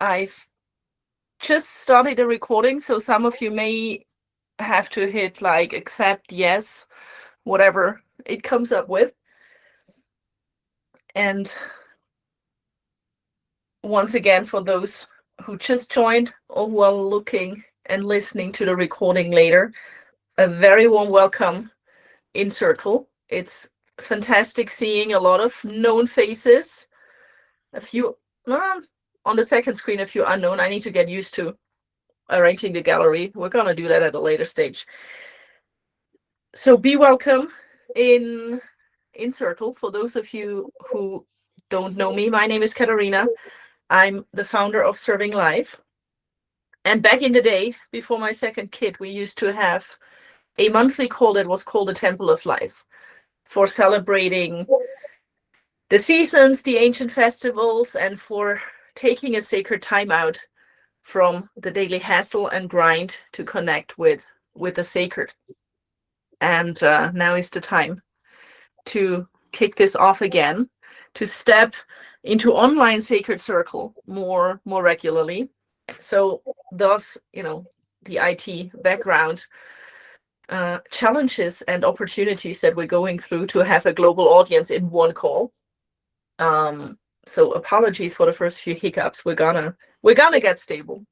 I've just started a recording, so some of you may have to hit like accept, yes, whatever it comes up with. And once again, for those who just joined or who are looking and listening to the recording later, a very warm welcome in Circle. It's fantastic seeing a lot of known faces, a few on the second screen, a few unknown. I need to get used to arranging the gallery. We're gonna do that at a later stage. So be welcome in Circle. For those of you who don't know me, my name is Katarina. I'm the founder of Serving Life. And back in the day, before my second kid, we used to have a monthly call that was called the Temple of Life for celebrating the seasons, the ancient festivals, and for taking a sacred time out from the daily hassle and grind to connect with the sacred. And now is the time to kick this off again, to step into online sacred circle more regularly. So thus, the IT background challenges and opportunities that we're going through to have a global audience in one call. So apologies for the first few hiccups. We're gonna get stable.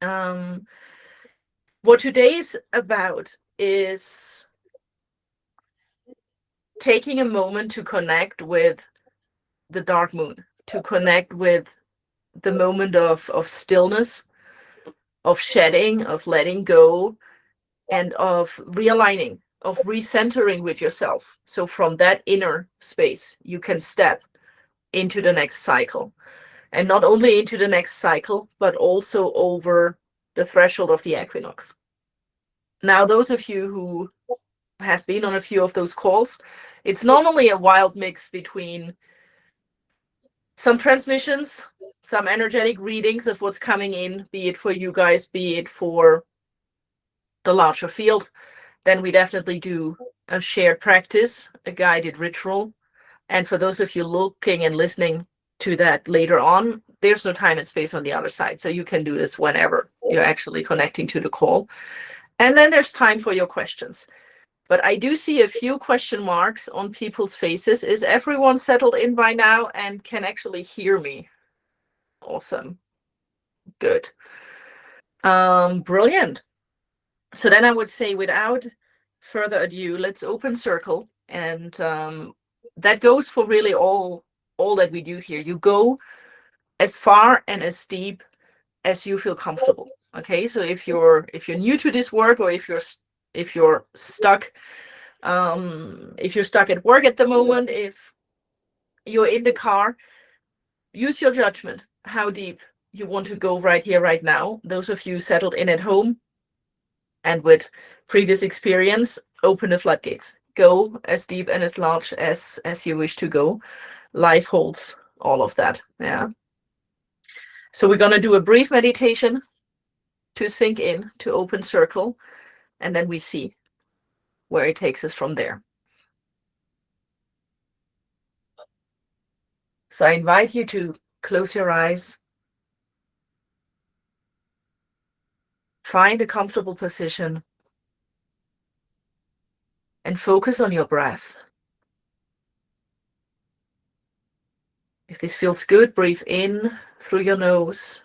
What today is about is taking a moment to connect with the dark moon, to connect with the moment of stillness, of shedding, of letting go, and of realigning, of recentering with yourself. So from that inner space, you can step into the next cycle. And not only into the next cycle, but also over the threshold of the equinox. Now, those of you who have been on a few of those calls, it's normally a wild mix between some transmissions, some energetic readings of what's coming in, be it for you guys, be it for the larger field. Then we definitely do a shared practice, a guided ritual. And for those of you looking and listening to that later on, there's no time and space on the other side. So you can do this whenever you're actually connecting to the call. And then there's time for your questions. But I do see a few question marks on people's faces. Is everyone settled in by now and can actually hear me? Awesome. Good. Brilliant. So then I would say, without further ado, let's open circle. And that goes for really all that we do here. You go as far and as deep as you feel comfortable. Okay, so if you're new to this work, or if you're stuck, if you're stuck at work at the moment, if you're in the car, use your judgment how deep you want to go right here, right now. Those of you settled in at home and with previous experience, open the floodgates. Go as deep and as large as you wish to go. Life holds all of that. Yeah. So we're going to do a brief meditation to sink in, to open circle, and then we see where it takes us from there. So I invite you to close your eyes, find a comfortable position, and focus on your breath. If this feels good, breathe in through your nose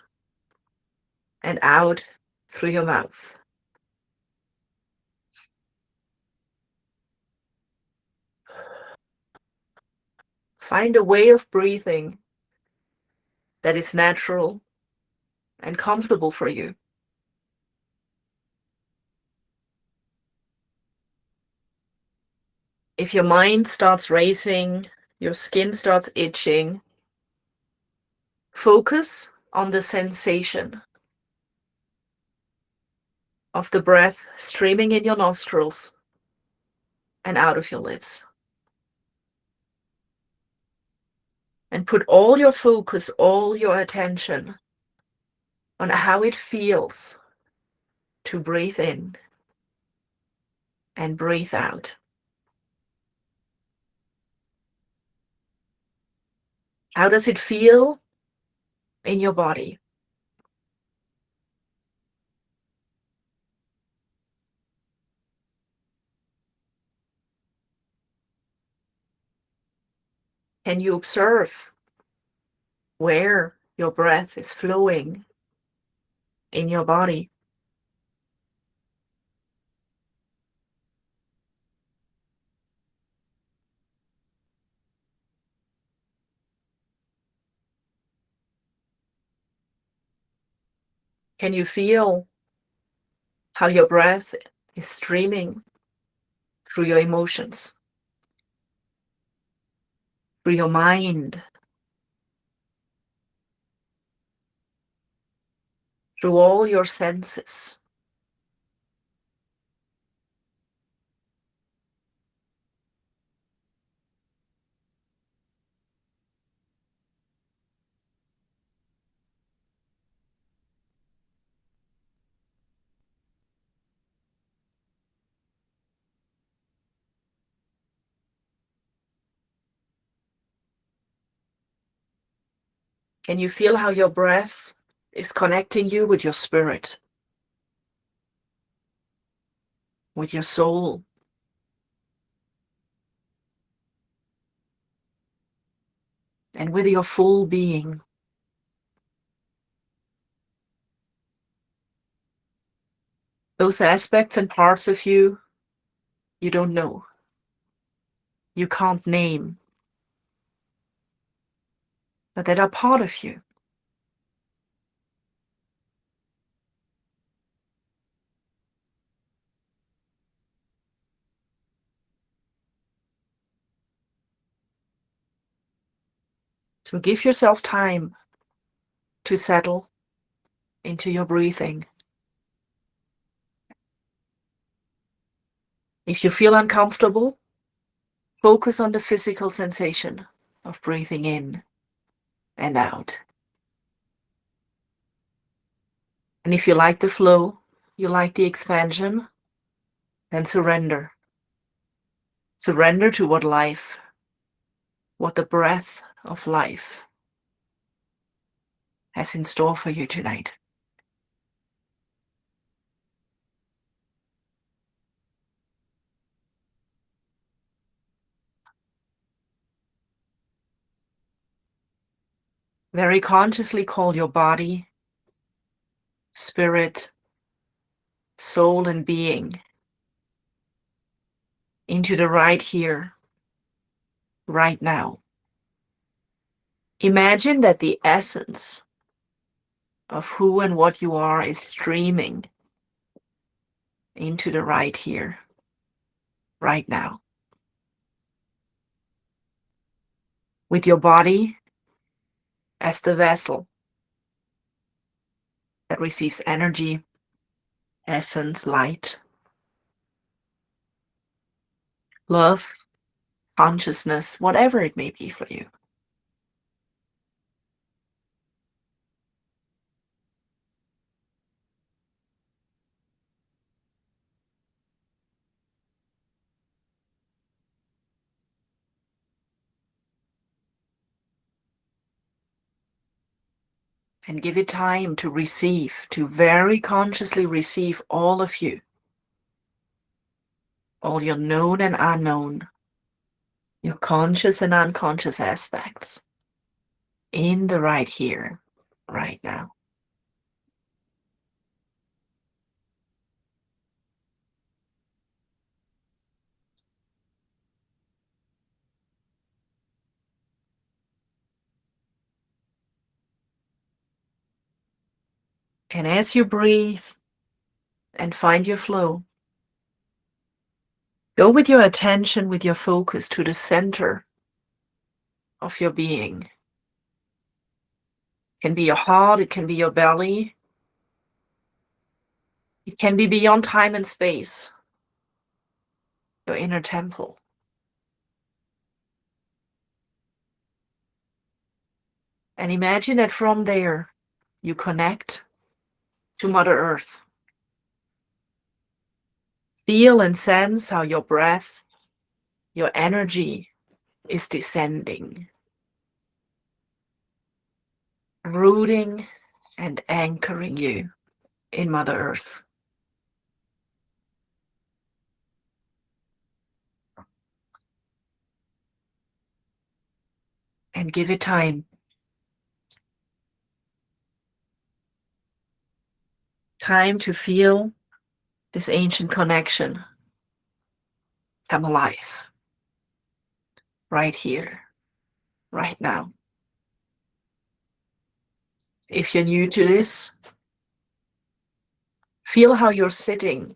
and out through your mouth. Find a way of breathing that is natural and comfortable for you. If your mind starts racing, your skin starts itching, focus on the sensation of the breath streaming in your nostrils and out of your lips. And put all your focus, all your attention on how it feels to breathe in and breathe out. How does it feel in your body? Can you observe where your breath is flowing in your body? Can you feel how your breath is streaming through your emotions, through your mind, through all your senses? Can you feel how your breath is connecting you with your spirit, with your soul? And with your full being? Those aspects and parts of you you don't know, you can't name, but that are part of you. So give yourself time to settle into your breathing. If you feel uncomfortable, focus on the physical sensation of breathing in and out. And if you like the flow, you like the expansion, then surrender. Surrender to what the breath of life has in store for you tonight. Very consciously call your body, spirit, soul, and being into the right here, right now. Imagine that the essence of who and what you are is streaming into the right here, right now. With your body as the vessel that receives energy, essence, light, love, consciousness, whatever it may be for you. And give it time to receive, to very consciously receive all of you, all your known and unknown, your conscious and unconscious aspects in the right here, right now. And as you breathe and find your flow, go with your attention, with your focus to the center of your being. It can be your heart, it can be your belly, it can be beyond time and space, your inner temple. And imagine that from there you connect to Mother Earth. Feel and sense how your breath, your energy is descending, rooting and anchoring you in Mother Earth. and give it time. Time to feel this ancient connection come alive right here, right now. If you're new to this, feel how you're sitting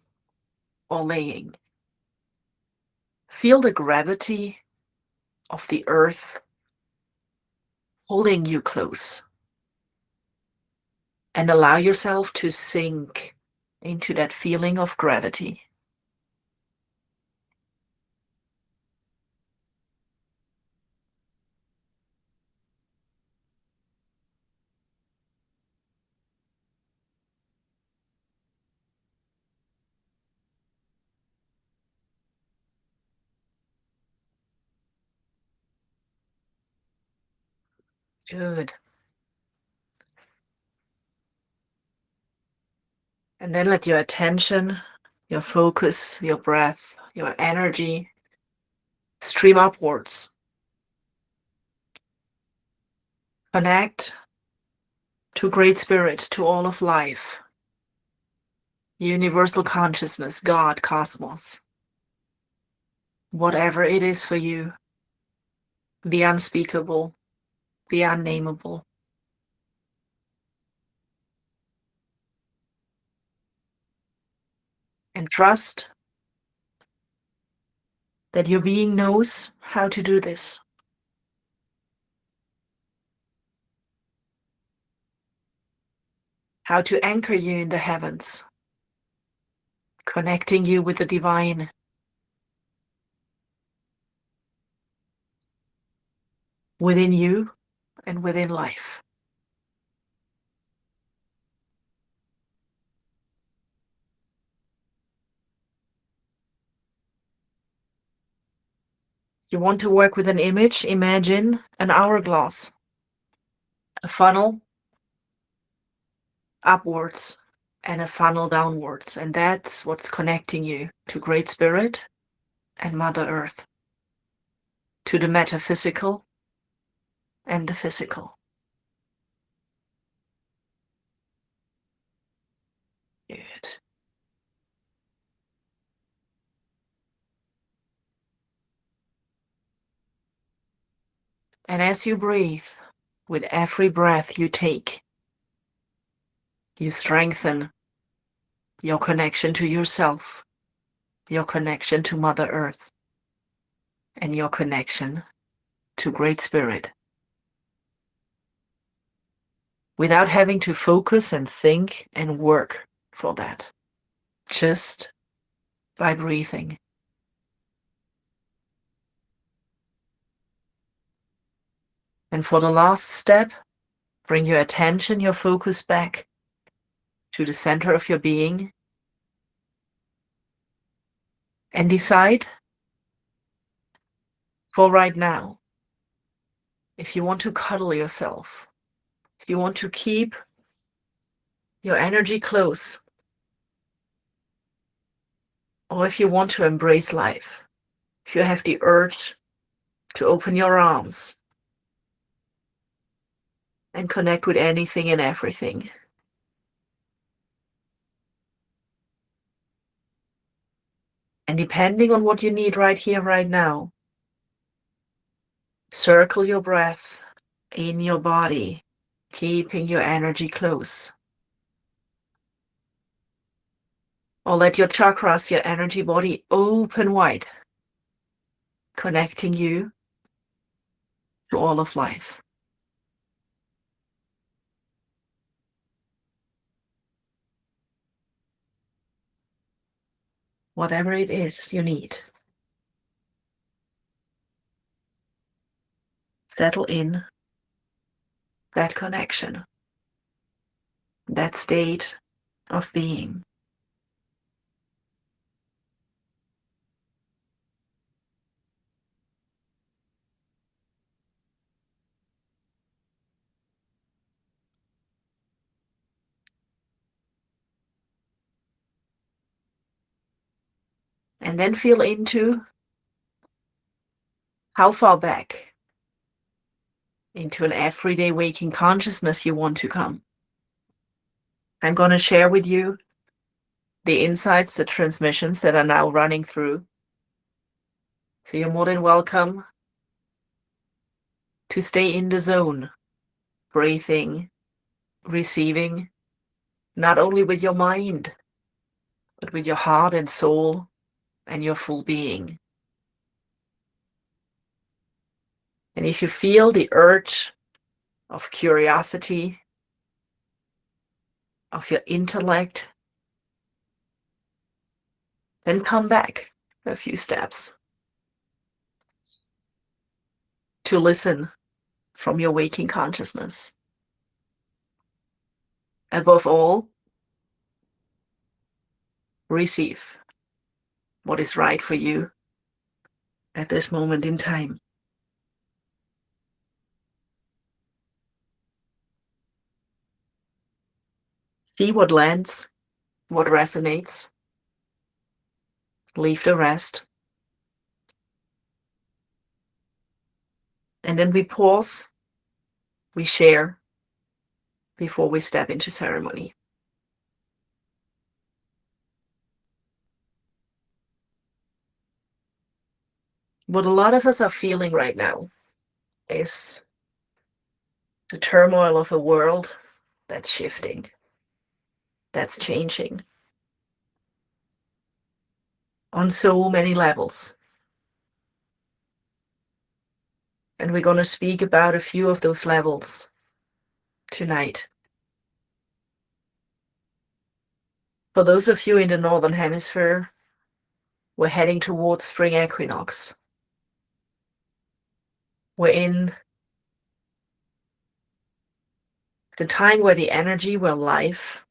or laying. Feel the gravity of the earth holding you close. And allow yourself to sink into that feeling of gravity. Good. And then let your attention, your focus, your breath, your energy stream upwards. Connect to Great Spirit, to all of life, universal consciousness, God, cosmos, whatever it is for you, the unspeakable, the unnameable. And trust that your being knows how to do this. How to anchor you in the heavens, connecting you with the divine, within you and within life. You want to work with an image? Imagine an hourglass, a funnel upwards and a funnel downwards. And that's what's connecting you to Great Spirit and Mother Earth, to the metaphysical and the physical. Good. And as you breathe, with every breath you take, you strengthen your connection to yourself, your connection to Mother Earth, and your connection to Great Spirit. Without having to focus and think and work for that. Just by breathing. And for the last step, bring your attention, your focus back to the center of your being and decide for right now if you want to cuddle yourself, if you want to keep your energy close, or if you want to embrace life, if you have the urge to open your arms and connect with anything and everything. And depending on what you need right here, right now, circle your breath in your body, keeping your energy close. Or let your chakras, your energy body open wide, connecting you to all of life. Whatever it is you need. Settle in that connection, that state of being. And then feel into how far back into an everyday waking consciousness you want to come. I'm going to share with you the insights, the transmissions that are now running through. So you're more than welcome to stay in the zone, breathing, receiving, not only with your mind, but with your heart and soul and your full being. And if you feel the urge of curiosity, of your intellect, then come back a few steps to listen from your waking consciousness. Above all, receive what is right for you at this moment in time. See what lands, what resonates. Leave the rest. And then we pause, we share before we step into ceremony. What a lot of us are feeling right now is the turmoil of a world that's shifting, that's changing on so many levels. And we're going to speak about a few of those levels tonight. For those of you in the Northern Hemisphere, we're heading towards spring equinox. We're in the time where the energy, where life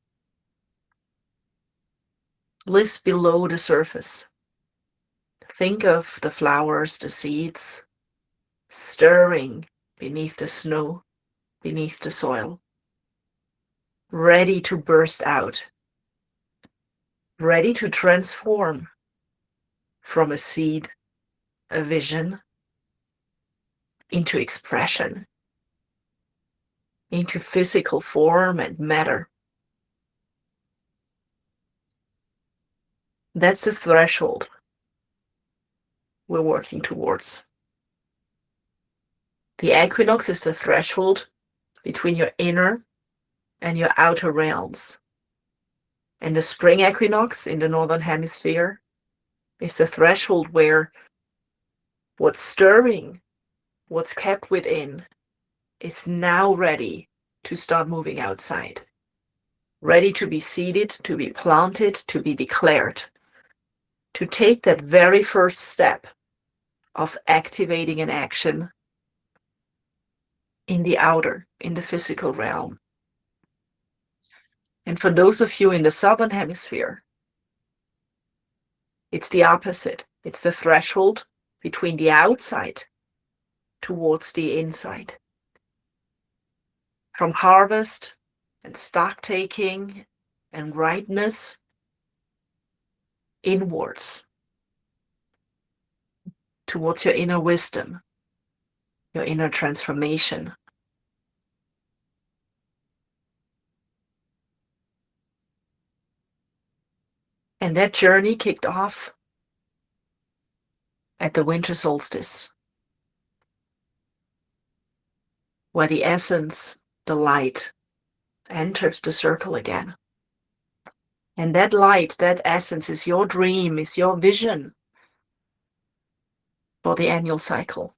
lives below the surface. Think of the flowers, the seeds, stirring beneath the snow, beneath the soil, ready to burst out, ready to transform from a seed, a vision, into expression, into physical form and matter. That's the threshold we're working towards. The equinox is the threshold between your inner and your outer realms. And the spring equinox in the Northern Hemisphere is the threshold where what's stirring, what's kept within, is now ready to start moving outside. Ready to be seeded, to be planted, to be declared. To take that very first step of activating an action in the outer, in the physical realm. And for those of you in the Southern Hemisphere, it's the opposite. It's the threshold between the outside towards the inside. From harvest and stock taking and ripeness inwards towards your inner wisdom, your inner transformation. And that journey kicked off at the winter solstice, where the essence, the light, entered the circle again. And that light, that essence is your dream, is your vision for the annual cycle.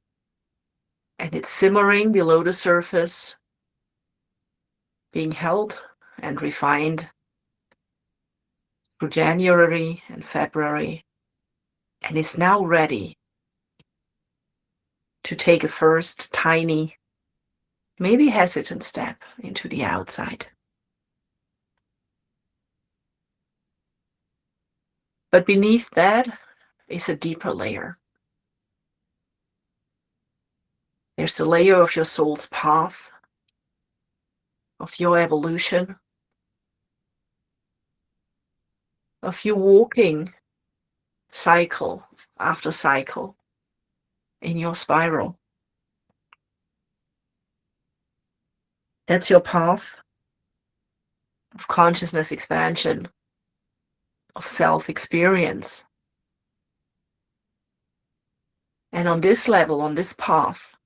And it's simmering below the surface, being held and refined through January and February, and is now ready to take a first tiny, maybe hesitant step into the outside. But beneath that is a deeper layer. There's the layer of your soul's path, of your evolution, of you walking cycle after cycle in your spiral. That's your path of consciousness expansion, of self-experience. And on this level, on this path,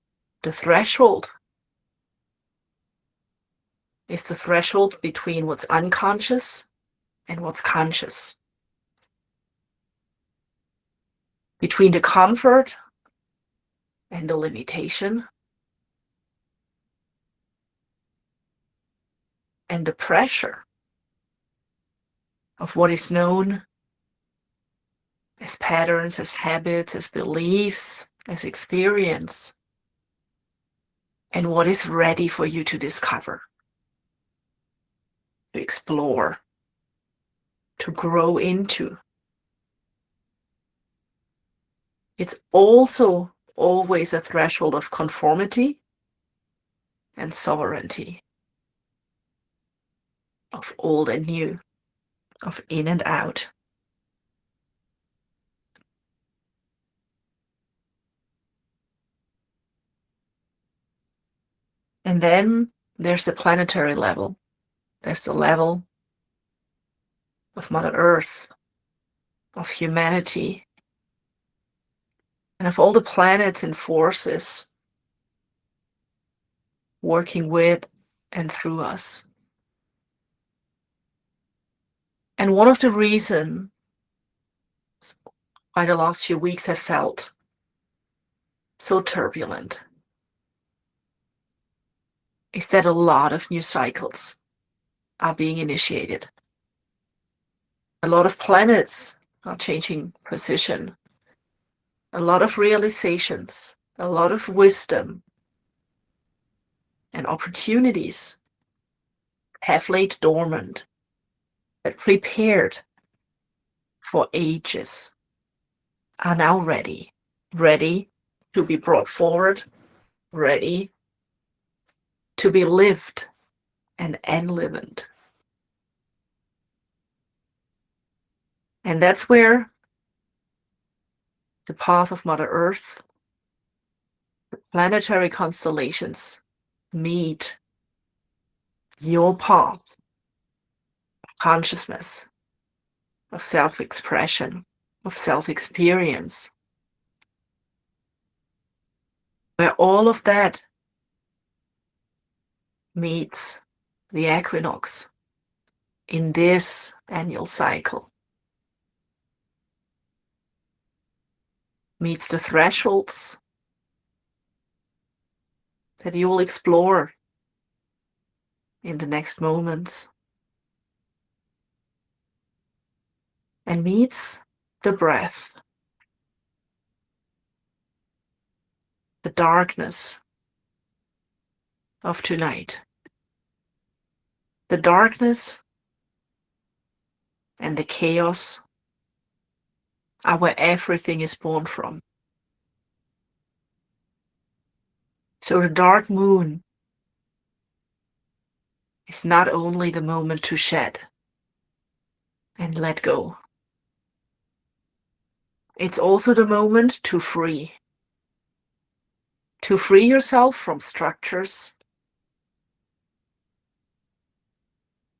the threshold is the threshold between what's unconscious and what's conscious. Between the comfort and the limitation, and the pressure of what is known as patterns, as habits, as beliefs, as experience, and what is ready for you to discover, to explore, to grow into. It's also always a threshold of conformity and sovereignty, of old and new, of in and out. And then there's the planetary level. There's the level of Mother Earth, of humanity, and of all the planets and forces working with and through us. And one of the reasons why the last few weeks have felt so turbulent is that a lot of new cycles are being initiated. A lot of planets are changing position. A lot of realizations, a lot of wisdom and opportunities have laid dormant, that prepared for ages, are now ready to be brought forward, ready to be lived and enlivened. And that's where the path of Mother Earth, the planetary constellations meet your path of consciousness, of self-expression, of self-experience, where all of that meets the equinox in this annual cycle, meets the thresholds that you will explore in the next moments, and meets the breath, the darkness of tonight. The darkness and the chaos are where everything is born from. So the dark moon is not only the moment to shed and let go. It's also the moment to free yourself from structures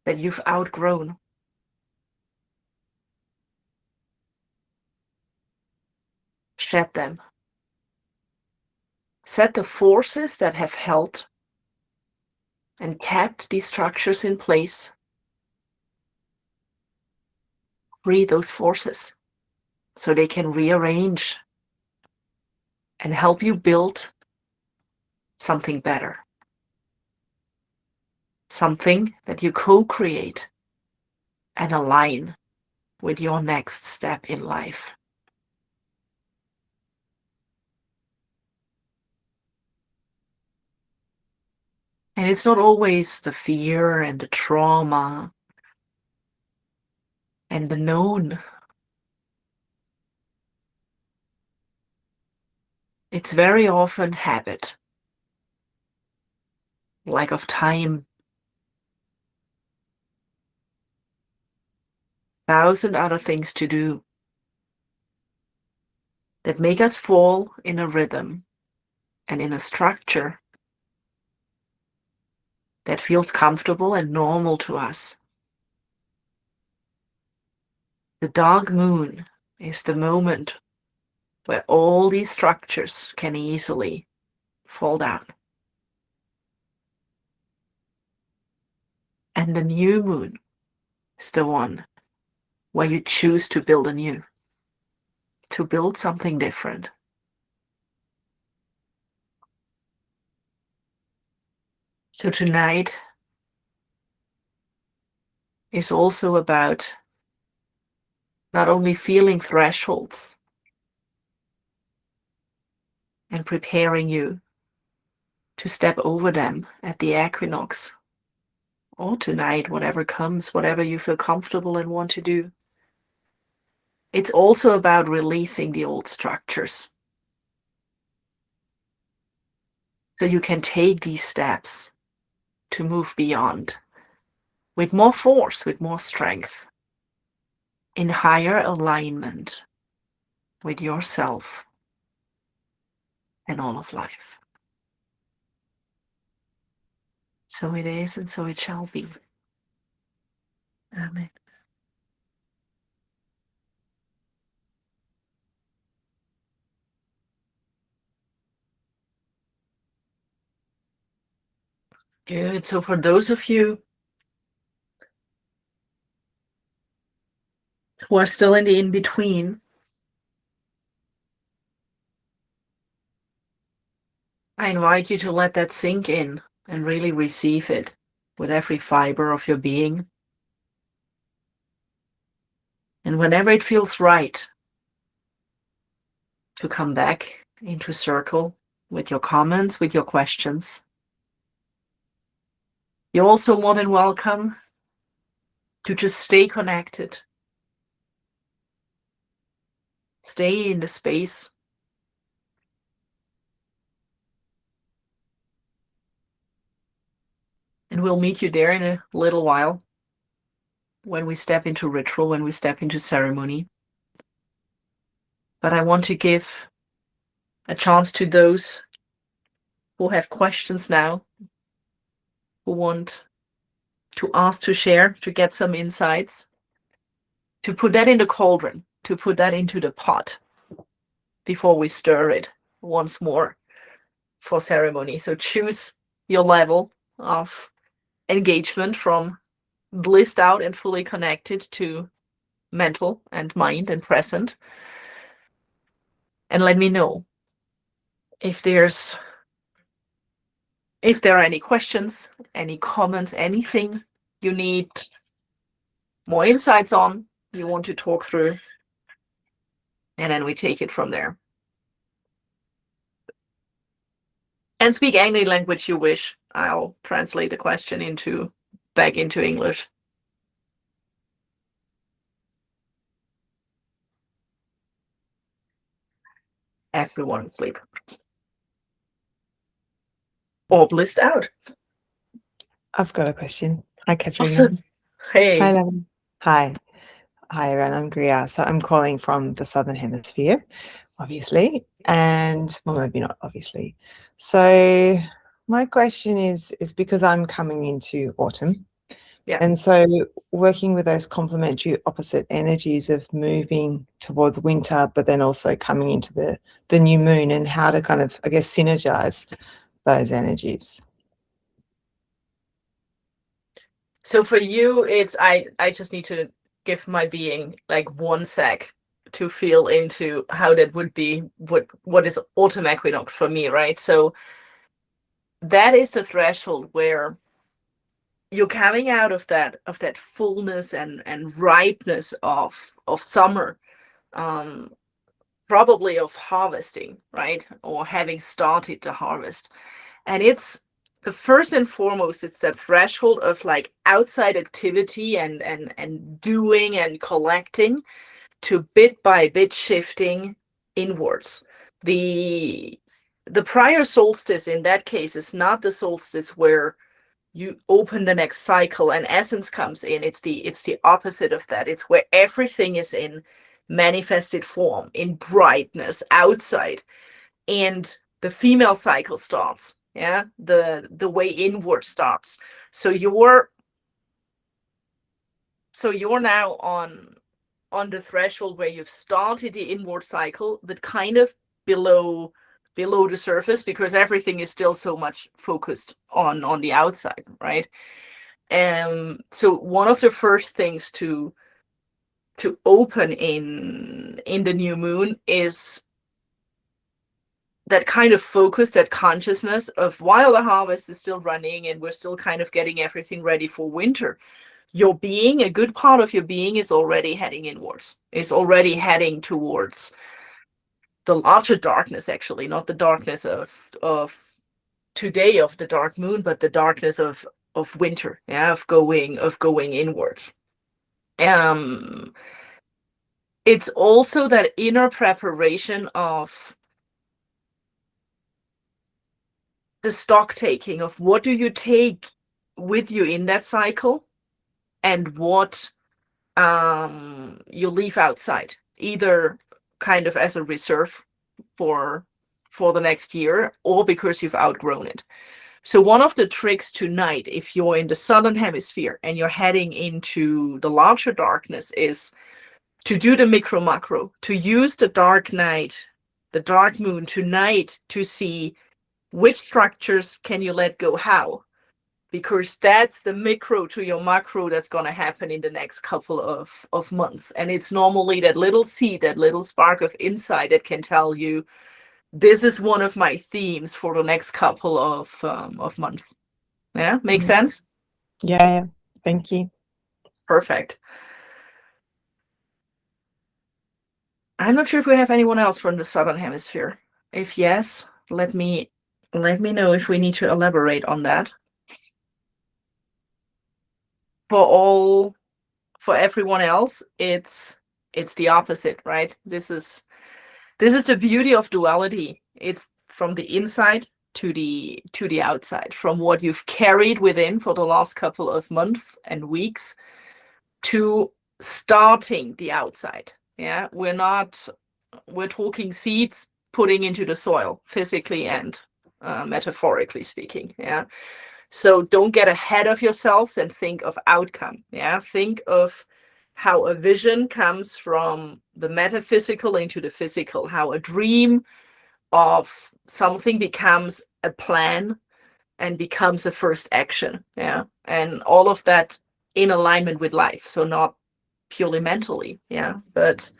that you've outgrown. Shed them. Set the forces that have held and kept these structures in place. Free those forces so they can rearrange and help you build something better. Something that you co-create and align with your next step in life. And it's not always the fear and the trauma and the known. It's very often habit, lack of time, 1,000 other things to do that make us fall in a rhythm and in a structure that feels comfortable and normal to us. The dark moon is the moment where all these structures can easily fall down. And the new moon is the one where you choose to build anew, to build something different. So tonight is also about not only feeling thresholds and preparing you to step over them at the equinox, or tonight, whatever comes, whatever you feel comfortable and want to do. It's also about releasing the old structures, so you can take these steps to move beyond with more force, with more strength, in higher alignment with yourself and all of life. So it is, and so it shall be. Amen. Good. So for those of you who are still in the in-between, I invite you to let that sink in and really receive it with every fiber of your being. And whenever it feels right, to come back into circle with your comments, with your questions. You're also more than welcome to just stay connected. Stay in the space. And we'll meet you there in a little while when we step into ritual, when we step into ceremony. But I want to give a chance to those who have questions now, who want to ask, to share, to get some insights, to put that in the cauldron, to put that into the pot before we stir it once more for ceremony. So choose your level of engagement, from blissed out and fully connected to mental and mind and present. And let me know if there are any questions, any comments, anything you need more insights on, you want to talk through, and then we take it from there. And speak any language you wish. I'll translate the question back into English. Everyone asleep. Or blissed out. I've got a question. Hi, Katrina. Awesome. Hey. Hi, Levin. Hi. Hi, everyone. I'm Griya. So I'm calling from the Southern Hemisphere, obviously, and well, maybe not obviously. So my question is because I'm coming into autumn. Yeah. And so working with those complementary opposite energies of moving towards winter, but then also coming into the new moon, and how to kind of, I guess, synergize those energies. So for you, it's I just need to give my being like 1 sec to feel into how that would be, what is autumn equinox for me, right? So that is the threshold where you're coming out of that fullness and ripeness of summer, probably of harvesting, right? Or having started to harvest. And it's the first and foremost, it's that threshold of like outside activity and doing and collecting, to bit by bit shifting inwards. The prior solstice in that case is not the solstice where you open the next cycle and essence comes in. It's the opposite of that. It's where everything is in manifested form, in brightness outside, and the female cycle starts Yeah, the way inward starts. So you're now on the threshold where you've started the inward cycle, but kind of below the surface, because everything is still so much focused on the outside, right? So one of the first things to open in the new moon is that kind of focus, that consciousness of, while the harvest is still running and we're still kind of getting everything ready for winter, your being, a good part of your being, is already heading inwards, is already heading towards the larger darkness, actually, not the darkness of today, of the dark moon, but the darkness of winter, yeah, of going inwards. It's also that inner preparation of the stock taking of what do you take with you in that cycle, and what you leave outside, either kind of as a reserve for the next year, or because you've outgrown it. So one of the tricks tonight, if you're in the southern hemisphere and you're heading into the larger darkness, is to do the micro macro, to use the dark night, the dark moon tonight, to see which structures can you let go how, because that's the micro to your macro that's going to happen in the next couple of months. And it's normally that little seed, that little spark of insight that can tell you, this is one of my themes for the next couple of months. Yeah, make sense? Yeah, thank you. Perfect. I'm not sure if we have anyone else from the southern hemisphere. If yes, let me know if we need to elaborate on that. For everyone else, it's the opposite, right? This is the beauty of duality. It's from the inside to the outside, from what you've carried within for the last couple of months and weeks to starting the outside. Yeah, we're talking seeds putting into the soil, physically and metaphorically speaking. Yeah. So don't get ahead of yourselves and think of outcome. Yeah. Think of how a vision comes from the metaphysical into the physical, how a dream of something becomes a plan and becomes a first action. Yeah. And all of that in alignment with life. So not purely mentally. Yeah. But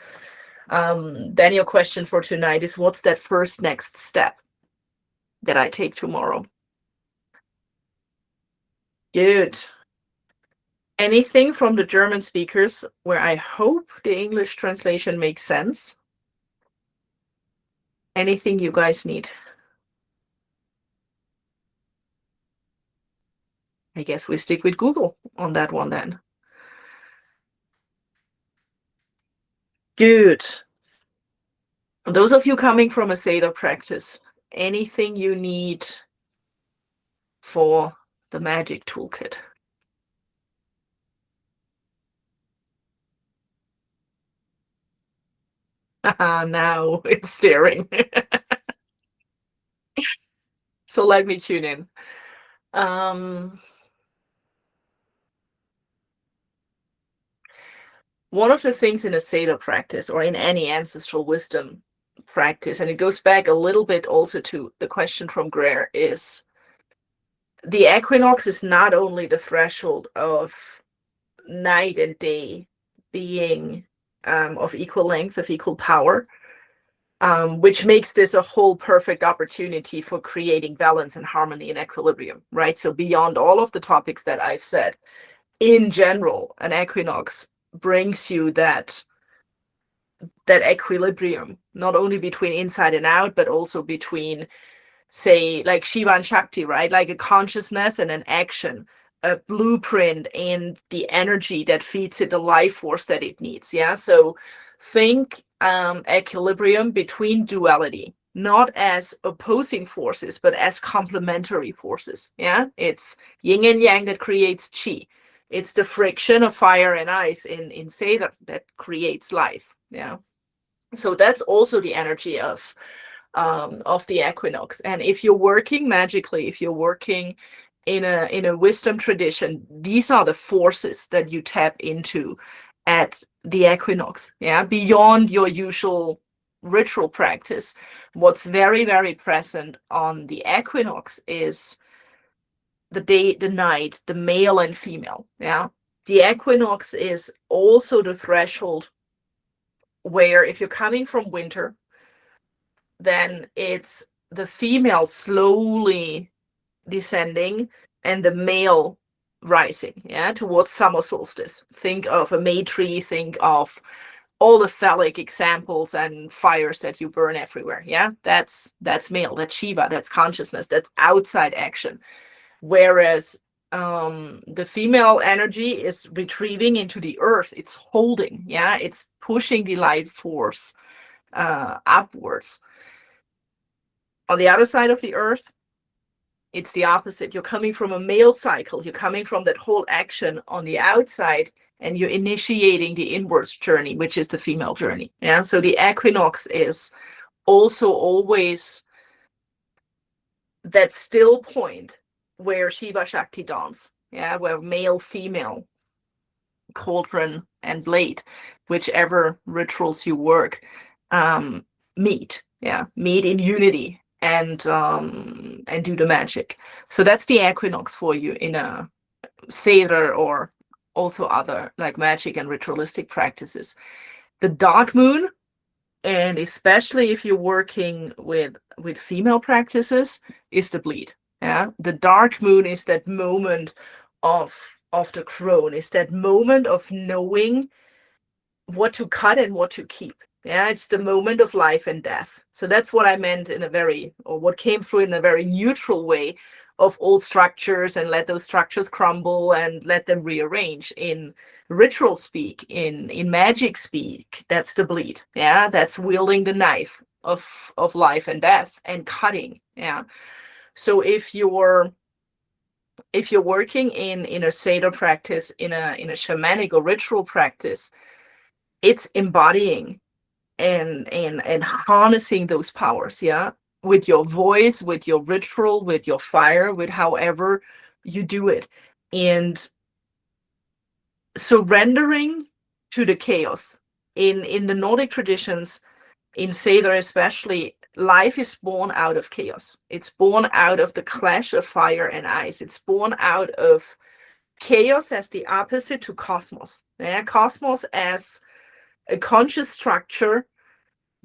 then your question for tonight is, what's that first next step that I take tomorrow? Good. Anything from the German speakers where I hope the English translation makes sense? Anything you guys need? I guess we stick with Google on that one then. Good. Those of you coming from a Seder practice, anything you need for the magic toolkit? Now it's staring. So let me tune in. One of the things in a Seder practice, or in any ancestral wisdom practice, and it goes back a little bit also to the question from Greer, is the equinox is not only the threshold of night and day being of equal length, of equal power, which makes this a whole perfect opportunity for creating balance and harmony and equilibrium, right? So beyond all of the topics that I've said, in general, an equinox brings you that equilibrium, not only between inside and out, but also between, say, like Shiva and Shakti, right? Like a consciousness and an action, a blueprint, and the energy that feeds it the life force that it needs. Yeah. So think equilibrium between duality, not as opposing forces, but as complementary forces. Yeah. It's yin and yang that creates chi. It's the friction of fire and ice in Seder that creates life. Yeah. So that's also the energy of of the equinox. And if you're working magically, if you're working in a wisdom tradition, these are the forces that you tap into at the equinox, yeah, beyond your usual ritual practice. What's very, very present on the equinox is the day, the night, the male and female, yeah. The equinox is also the threshold where, if you're coming from winter, then it's the female slowly descending and the male rising, yeah, towards summer solstice. Think of a May tree, think of all the phallic examples and fires that you burn everywhere, yeah. That's male, that's Shiva, that's consciousness, that's outside action. Whereas the female energy is retrieving into the earth, it's holding, yeah, it's pushing the life force upwards. On the other side of the earth, it's the opposite. You're coming from a male cycle, you're coming from that whole action on the outside, and you're initiating the inwards journey, which is the female journey, yeah. So the equinox is also always that still point where Shiva Shakti dance, yeah, where male, female, cauldron and blade, whichever rituals you work, meet, yeah, meet in unity and do the magic. So that's the equinox for you in a Seder or also other like magic and ritualistic practices. The dark moon, and especially if you're working with female practices, is the bleed. Yeah, the dark moon is that moment of the crone, is that moment of knowing what to cut and what to keep. Yeah, it's the moment of life and death. So that's what I meant in a very, or what came through in a very neutral way of old structures, and let those structures crumble and let them rearrange. In ritual speak, in magic speak, that's the bleed. Yeah, that's wielding the knife of life and death and cutting. Yeah. So if you're working in a Seder practice, in a shamanic or ritual practice, it's embodying and harnessing those powers, yeah, with your voice, with your ritual, with your fire, with however you do it, and surrendering to the chaos. In the Nordic traditions, in Seder especially, life is born out of chaos. It's born out of the clash of fire and ice. It's born out of chaos as the opposite to cosmos. Yeah? Cosmos as a conscious structure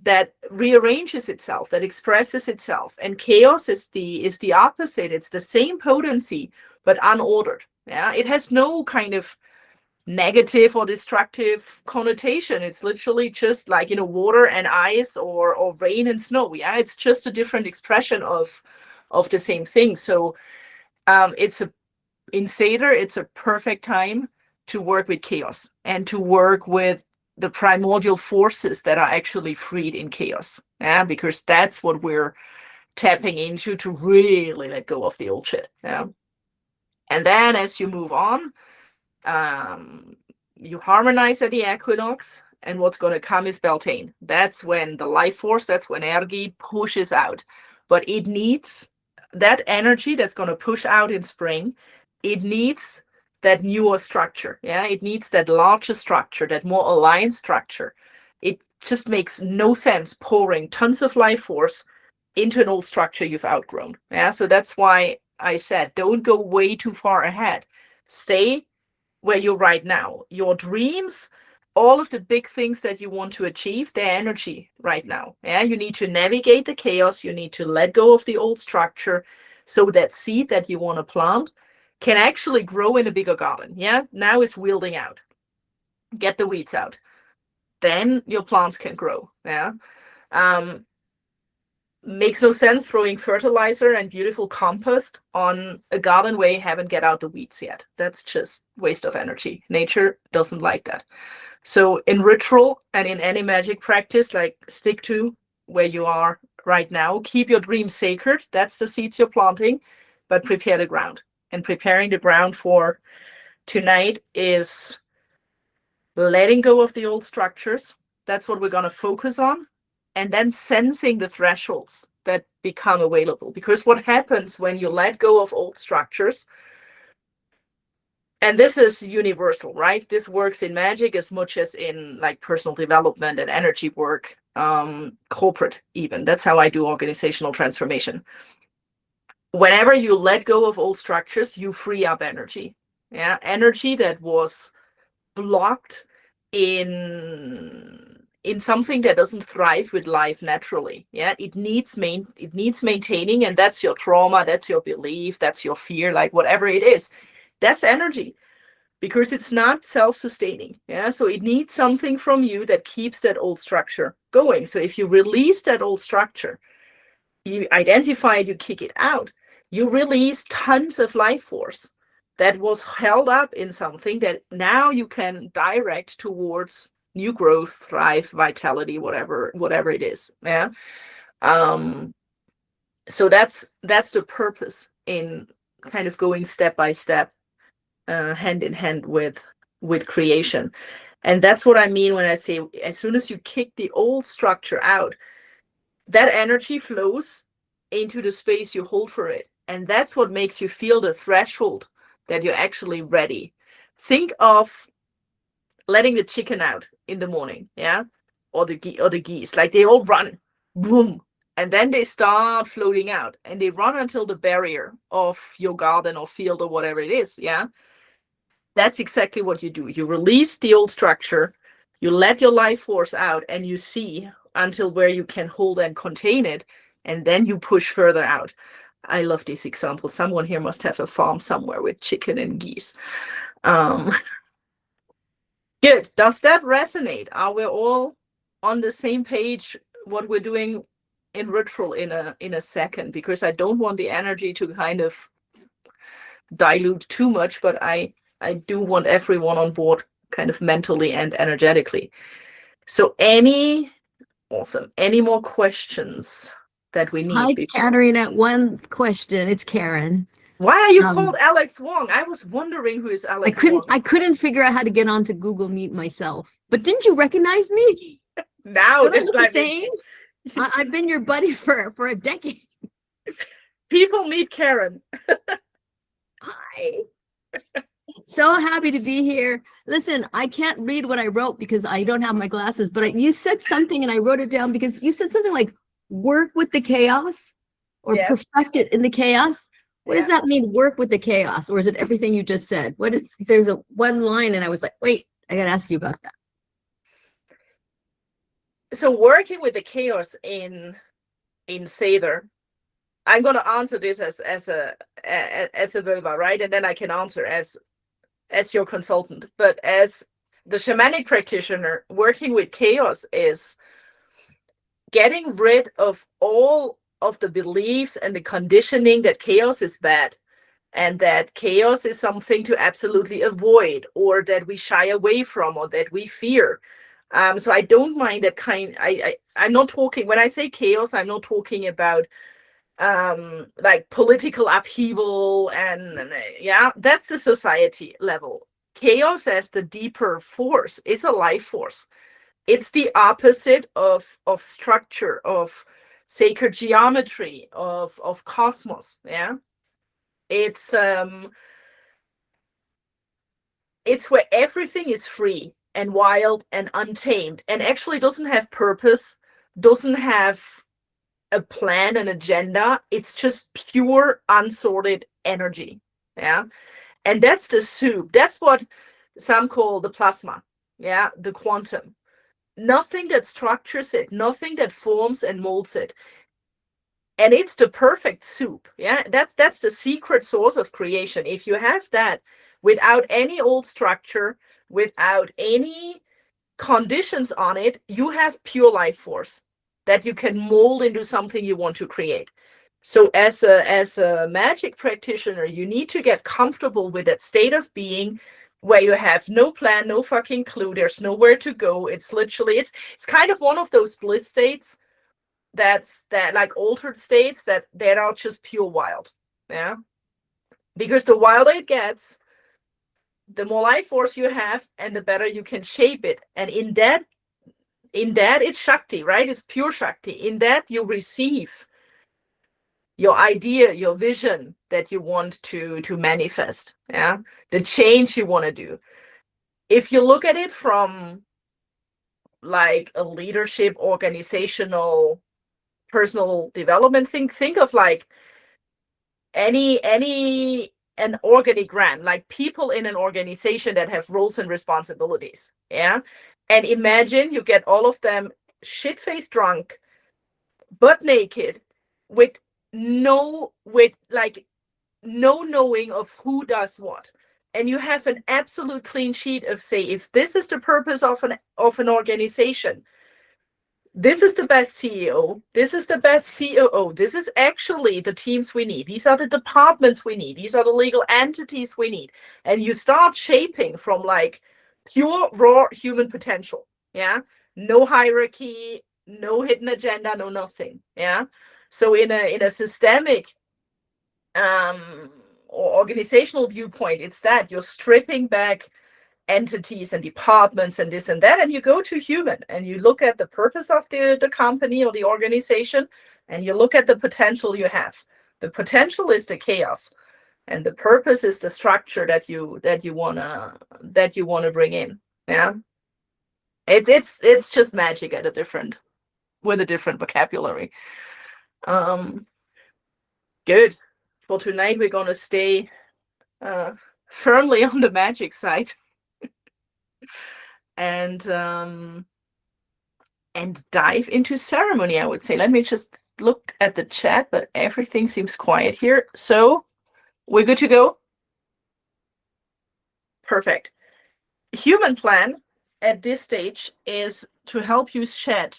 that rearranges itself, that expresses itself. And chaos is the opposite. It's the same potency, but unordered. Yeah, it has no kind of negative or destructive connotation. It's literally just like, water and ice, or rain and snow. Yeah, it's just a different expression of the same thing. So in Seder, it's a perfect time to work with chaos and to work with the primordial forces that are actually freed in chaos. Yeah, because that's what we're tapping into, to really let go of the old shit. Yeah. And then as you move on, you harmonize at the equinox, and what's going to come is Beltane. That's when the life force, that's when Ergi pushes out. But it needs that energy that's going to push out in spring. It needs that newer structure. Yeah, it needs that larger structure, that more aligned structure. It just makes no sense pouring tons of life force into an old structure you've outgrown. Yeah, so that's why I said, don't go way too far ahead. Stay where you're right now. Your dreams, all of the big things that you want to achieve, their energy right now. Yeah, you need to navigate the chaos. You need to let go of the old structure, so that seed that you want to plant can actually grow in a bigger garden. Yeah, now it's wielding out. Get the weeds out. Then your plants can grow. Yeah. Makes no sense throwing fertilizer and beautiful compost on a garden where you haven't get out the weeds yet. That's just waste of energy. Nature doesn't like that. So in ritual and in any magic practice, like, stick to where you are right now. Keep your dreams sacred. That's the seeds you're planting, but prepare the ground. And preparing the ground for tonight is letting go of the old structures. That's what we're going to focus on. and then sensing the thresholds that become available. Because what happens when you let go of old structures, and this is universal, right? This works in magic as much as in like personal development and energy work, corporate even. That's how I do organizational transformation. Whenever you let go of old structures, you free up energy. Yeah, energy that was blocked in something that doesn't thrive with life naturally. Yeah, it needs maintaining, and that's your trauma, that's your belief, that's your fear, like whatever it is. That's energy, because it's not self-sustaining. Yeah, so it needs something from you that keeps that old structure going. So if you release that old structure, you identify it, you kick it out, you release tons of life force that was held up in something that now you can direct towards new growth, thrive, vitality, whatever it is. Yeah. So that's the purpose in kind of going step by step, hand in hand with creation. And that's what I mean when I say, as soon as you kick the old structure out, that energy flows into the space you hold for it. And that's what makes you feel the threshold that you're actually ready. Think of letting the chicken out in the morning, yeah? Or the geese, like they all run, boom, and then they start floating out, and they run until the barrier of your garden or field or whatever it is, yeah? That's exactly what you do. You release the old structure, you let your life force out, and you see until where you can hold and contain it, and then you push further out. I love this example. Someone here must have a farm somewhere with chicken and geese. Good. Does that resonate? Are we all on the same page what we're doing in ritual in a second? Because I don't want the energy to kind of dilute too much, but I do want everyone on board kind of mentally and energetically. So any more questions that we need? Hi, Katarina. One question. It's Karen. Why are you called Alex Wong? I was wondering who is Alex Wong. I couldn't figure out how to get onto Google Meet myself. But didn't you recognize me? Now Don't I look the same? I've been your buddy for a decade. People meet Karen. Hi. So happy to be here. Listen, I can't read what I wrote because I don't have my glasses, but you said something and I wrote it down because you said something like work with the chaos or perfect it in the chaos. What does that mean, work with the chaos? Or is it everything you just said? There's a one line and I was like, wait, I got to ask you about that. So working with the chaos in Seidr, I'm going to answer this as a Völva, right? And then I can answer as your consultant. But as the shamanic practitioner, working with chaos is getting rid of all of the beliefs and the conditioning that chaos is bad and that chaos is something to absolutely avoid or that we shy away from or that we fear. So I don't mind that kind. I'm not talking, when I say chaos, I'm not talking about like political upheaval and that's the society level. Chaos as the deeper force is a life force. It's the opposite of structure, of sacred geometry, of cosmos. Yeah, it's where everything is free and wild and untamed and actually doesn't have purpose, doesn't have a plan, an agenda. It's just pure unsorted energy. Yeah, and that's the soup. That's what some call the plasma. Yeah, the quantum. Nothing that structures it, nothing that forms and molds it. And it's the perfect soup. Yeah, that's the secret source of creation. If you have that without any old structure, without any conditions on it, you have pure life force that you can mold into something you want to create. So as a magic practitioner, you need to get comfortable with that state of being where you have no plan, no fucking clue, there's nowhere to go. It's literally, it's kind of one of those bliss states that like altered states that are just pure wild. Yeah. Because the wilder it gets, the more life force you have and the better you can shape it. And in that in that, it's Shakti, right? It's pure Shakti. In that, you receive your idea, your vision that you want to manifest, yeah, the change you want to do. If you look at it from like a leadership, organizational, personal development thing, think of like an organigram, like people in an organization that have roles and responsibilities, yeah. And imagine you get all of them shit-faced drunk, butt naked, with no knowing of who does what, and you have an absolute clean sheet of, say, if this is the purpose of an organization, this is the best CEO, this is the best COO, this is actually the teams we need, these are the departments we need, these are the legal entities we need, and you start shaping from like pure raw human potential, yeah, no hierarchy, no hidden agenda, no nothing, yeah. So in a systemic or organizational viewpoint, it's that you're stripping back entities and departments and this and that, and you go to human and you look at the purpose of the company or the organization, and you look at the potential you have. The potential is the chaos, and the purpose is the structure that you wanna bring in. Yeah, it's just magic at with a different vocabulary. Good. For tonight, we're gonna stay firmly on the magic side. and dive into ceremony, I would say. Let me just look at the chat, but everything seems quiet here. So we're good to go? Perfect. Human plan at this stage is to help you shed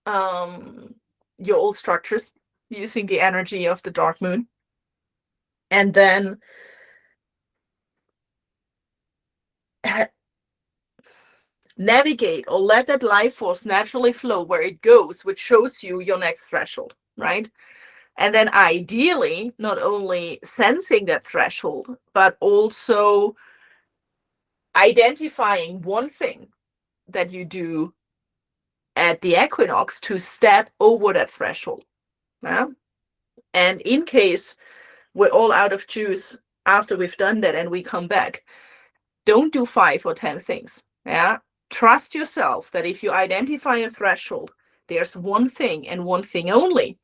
your old structures using the energy of the dark moon. And then navigate or let that life force naturally flow where it goes, which shows you your next threshold, right? And then ideally, not only sensing that threshold, but also identifying one thing that you do at the equinox to step over that threshold. Yeah? And in case we're all out of juice after we've done that and we come back, don't do 5 or 10 things. Yeah. Trust yourself that if you identify a threshold, there's one thing and one thing only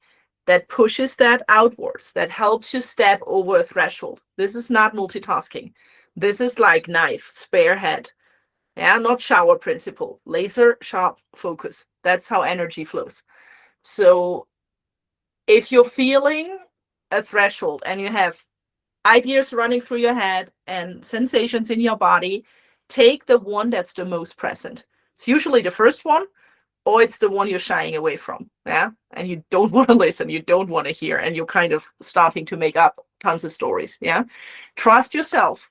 that pushes that outwards, that helps you step over a threshold. This is not multitasking. This is like knife, spare head. Yeah, not shower principle, laser sharp focus. That's how energy flows. So if you're feeling a threshold and you have ideas running through your head and sensations in your body, take the one that's the most present. It's usually the first one, or it's the one you're shying away from. Yeah. And you don't want to listen, you don't want to hear, and you're kind of starting to make up tons of stories. Yeah. Trust yourself.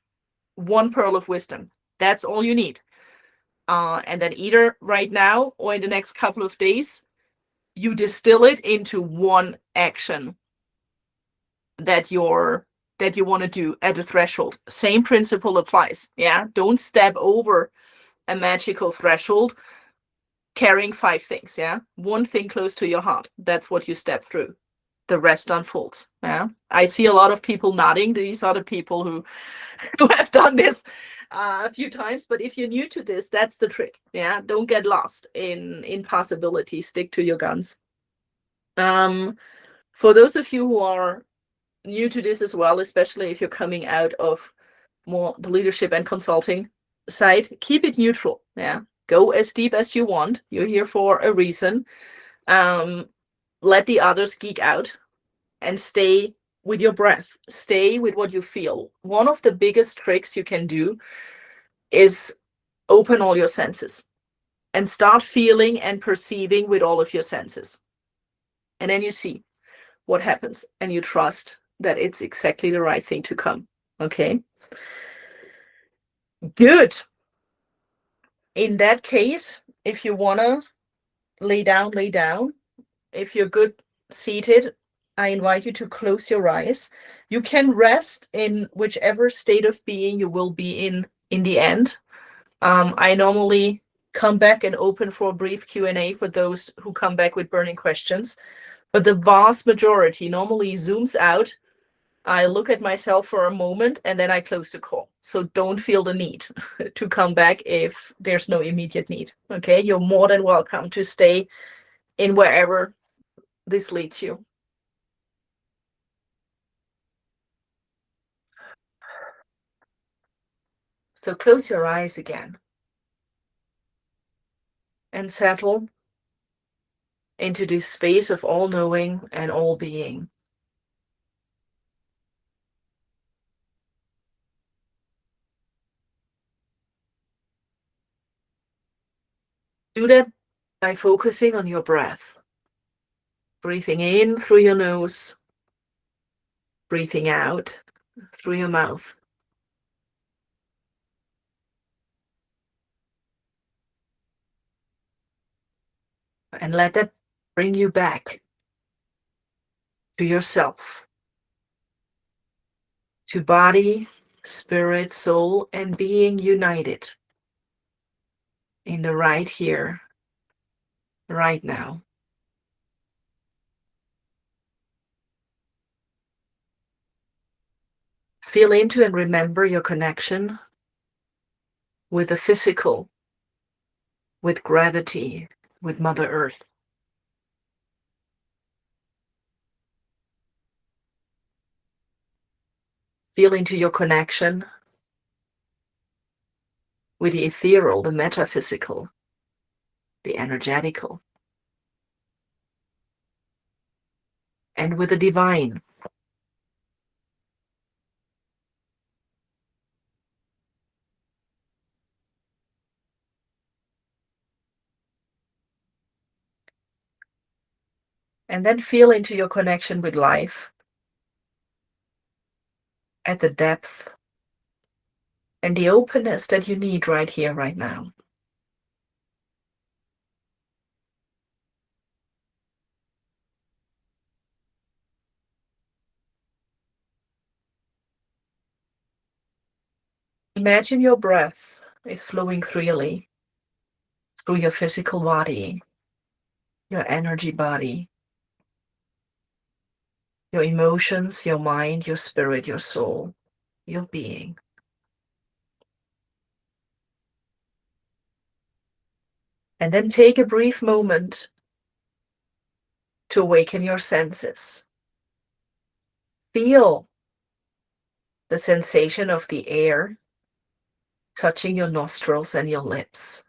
One pearl of wisdom. That's all you need. And then either right now or in the next couple of days, you distill it into one action that you want to do at the threshold. Same principle applies. Yeah. Don't step over a magical threshold carrying 5 things. Yeah. One thing close to your heart. That's what you step through. The rest unfolds. Yeah. I see a lot of people nodding. These are the people who have done this a few times. But if you're new to this, that's the trick. Yeah. Don't get lost in possibilities. Stick to your guns. For those of you who are new to this as well, especially if you're coming out of more the leadership and consulting side, keep it neutral. Yeah. Go as deep as you want. You're here for a reason. Let the others geek out and stay with your breath. Stay with what you feel. One of the biggest tricks you can do is open all your senses and start feeling and perceiving with all of your senses. And then you see what happens and you trust that it's exactly the right thing to come. Okay. Good. In that case, if you want to lay down, lay down. If you're good seated, I invite you to close your eyes. You can rest in whichever state of being you will be in the end. I normally come back and open for a brief Q&A for those who come back with burning questions. But the vast majority normally zooms out. I look at myself for a moment and then I close the call. So don't feel the need to come back if there's no immediate need. Okay, you're more than welcome to stay in wherever this leads you. So close your eyes again and settle into the space of all knowing and all being. Do that by focusing on your breath. Breathing in through your nose, breathing out through your mouth. And let that bring you back to yourself, to body, spirit, soul, and being united in the right here, right now. Feel into and remember your connection with the physical, with gravity, with Mother Earth. Feel into your connection with the ethereal, the metaphysical, the energetical, and with the divine. And then feel into your connection with life at the depth and the openness that you need right here, right now. Imagine your breath is flowing freely through your physical body, your energy body, your emotions, your mind, your spirit, your soul, your being. And then take a brief moment to awaken your senses. Feel the sensation of the air touching your nostrils and your lips.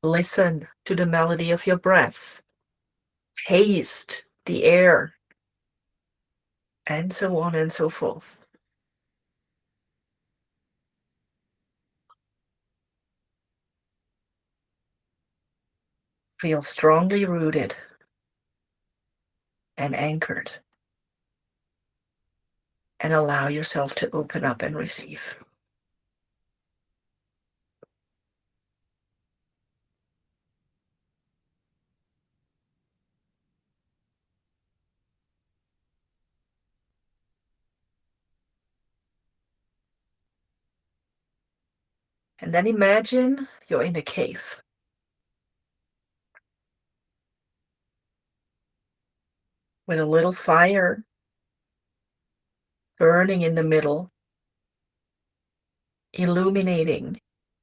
Listen to the melody of your breath. Taste the air, and so on and so forth. Feel strongly rooted and anchored, and allow yourself to open up and receive. And then imagine you're in a cave. With a little fire burning in the middle, illuminating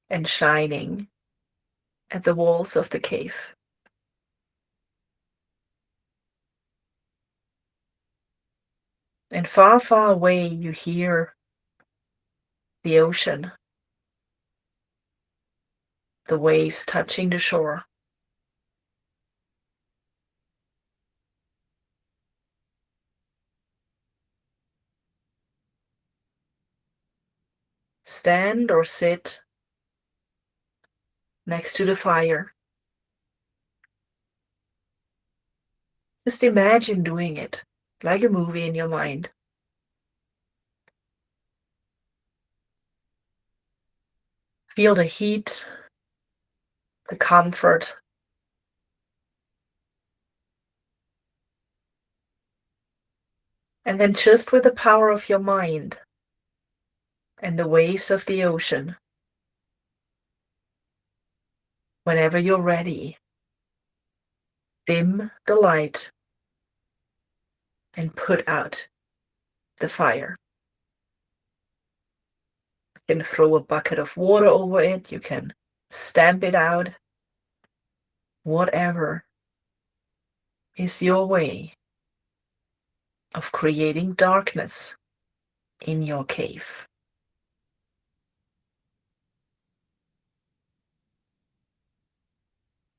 and shining at the walls of the cave. And far, far away, you hear the ocean, the waves touching the shore. Stand or sit next to the fire. Just imagine doing it, like a movie in your mind. Feel the heat, the comfort. And then just with the power of your mind and the waves of the ocean, Whenever you're ready, dim the light and put out the fire. You can throw a bucket of water over it, you can stamp it out, whatever is your way of creating darkness in your cave.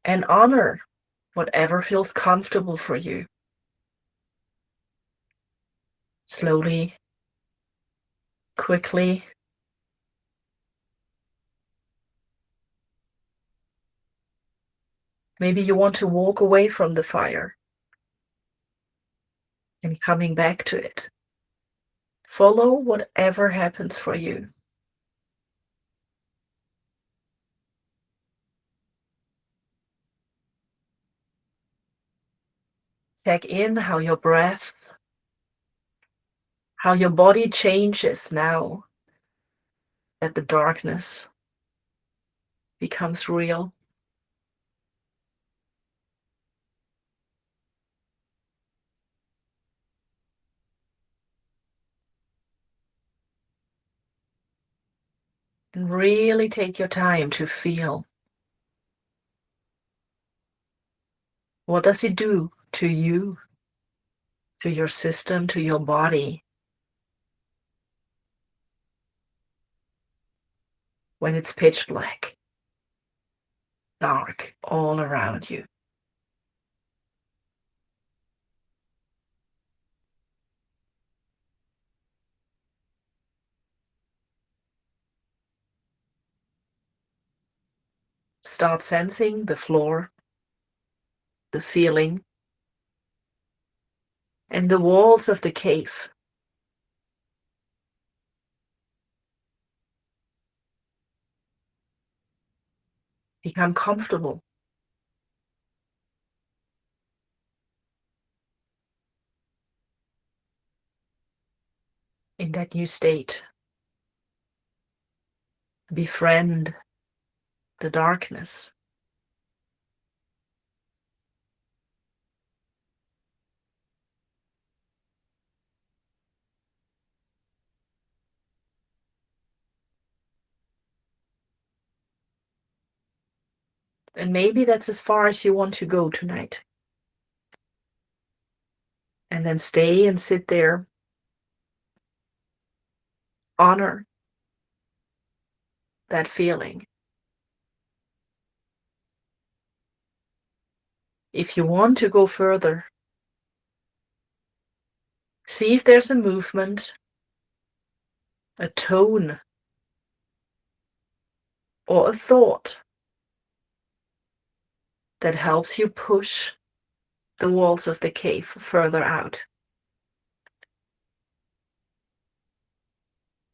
And honor whatever feels comfortable for you. Slowly, quickly. Maybe you want to walk away from the fire and coming back to it. Follow whatever happens for you. Check in how your breath, how your body changes now that the darkness becomes real. And really take your time to feel. What does it do to you, to your system, to your body when it's pitch black, dark all around you? Start sensing the floor, the ceiling, and the walls of the cave. Become comfortable. In that new state. Befriend the darkness. And maybe that's as far as you want to go tonight. And then stay and sit there. Honor that feeling. If you want to go further, see if there's a movement, a tone, or a thought that helps you push the walls of the cave further out.